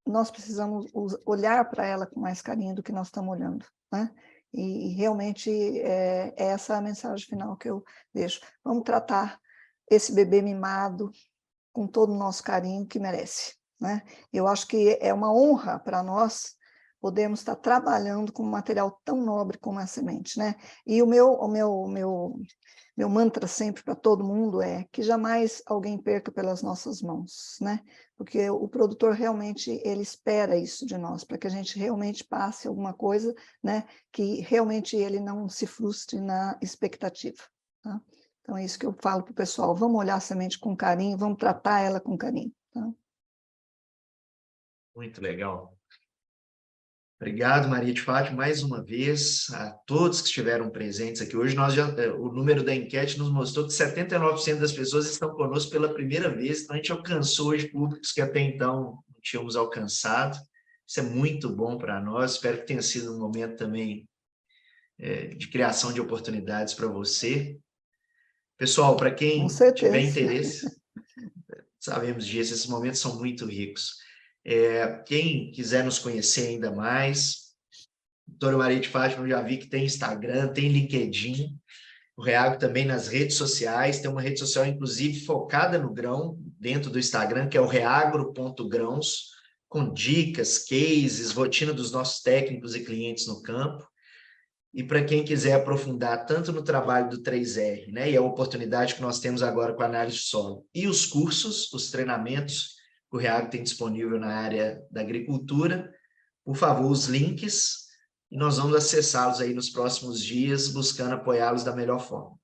nós precisamos olhar para ela com mais carinho do que nós estamos olhando, né? E realmente é essa a mensagem final que eu deixo. Vamos tratar esse bebê mimado com todo o nosso carinho que merece, né? Eu acho que é uma honra para nós podemos estar trabalhando com um material tão nobre como a semente, né? E o meu mantra sempre para todo mundo é que jamais alguém perca pelas nossas mãos, né? Porque o produtor realmente, ele espera isso de nós, para que a gente realmente passe alguma coisa, né? Que realmente ele não se frustre na expectativa, tá? Então é isso que eu falo para o pessoal, vamos olhar a semente com carinho, vamos tratar ela com carinho, tá? Muito legal. Obrigado, Maria de Fátima, mais uma vez, a todos que estiveram presentes aqui. Hoje o número da enquete nos mostrou que 79% das pessoas estão conosco pela primeira vez, então a gente alcançou hoje públicos que até então não tínhamos alcançado. Isso é muito bom para nós, espero que tenha sido um momento também de criação de oportunidades para você. Pessoal, para Com quem tiver certeza. interesse, sabemos disso, esses momentos são muito ricos. Quem quiser nos conhecer ainda mais, doutora Maria de Fátima, eu já vi que tem Instagram, tem LinkedIn, o Reago também nas redes sociais, tem uma rede social, inclusive, focada no grão, dentro do Instagram, que é o reagro.grãos, com dicas, cases, rotina dos nossos técnicos e clientes no campo. E para quem quiser aprofundar tanto no trabalho do 3R, né, e a oportunidade que nós temos agora com a análise de solo, e os cursos, os treinamentos que o Reago tem disponível na área da agricultura, por favor, os links, e nós vamos acessá-los aí nos próximos dias, buscando apoiá-los da melhor forma.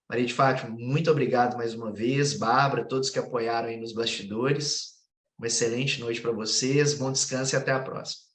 Maria de Fátima, muito obrigado mais uma vez, Bárbara, todos que apoiaram aí nos bastidores, uma excelente noite para vocês, bom descanso e até a próxima.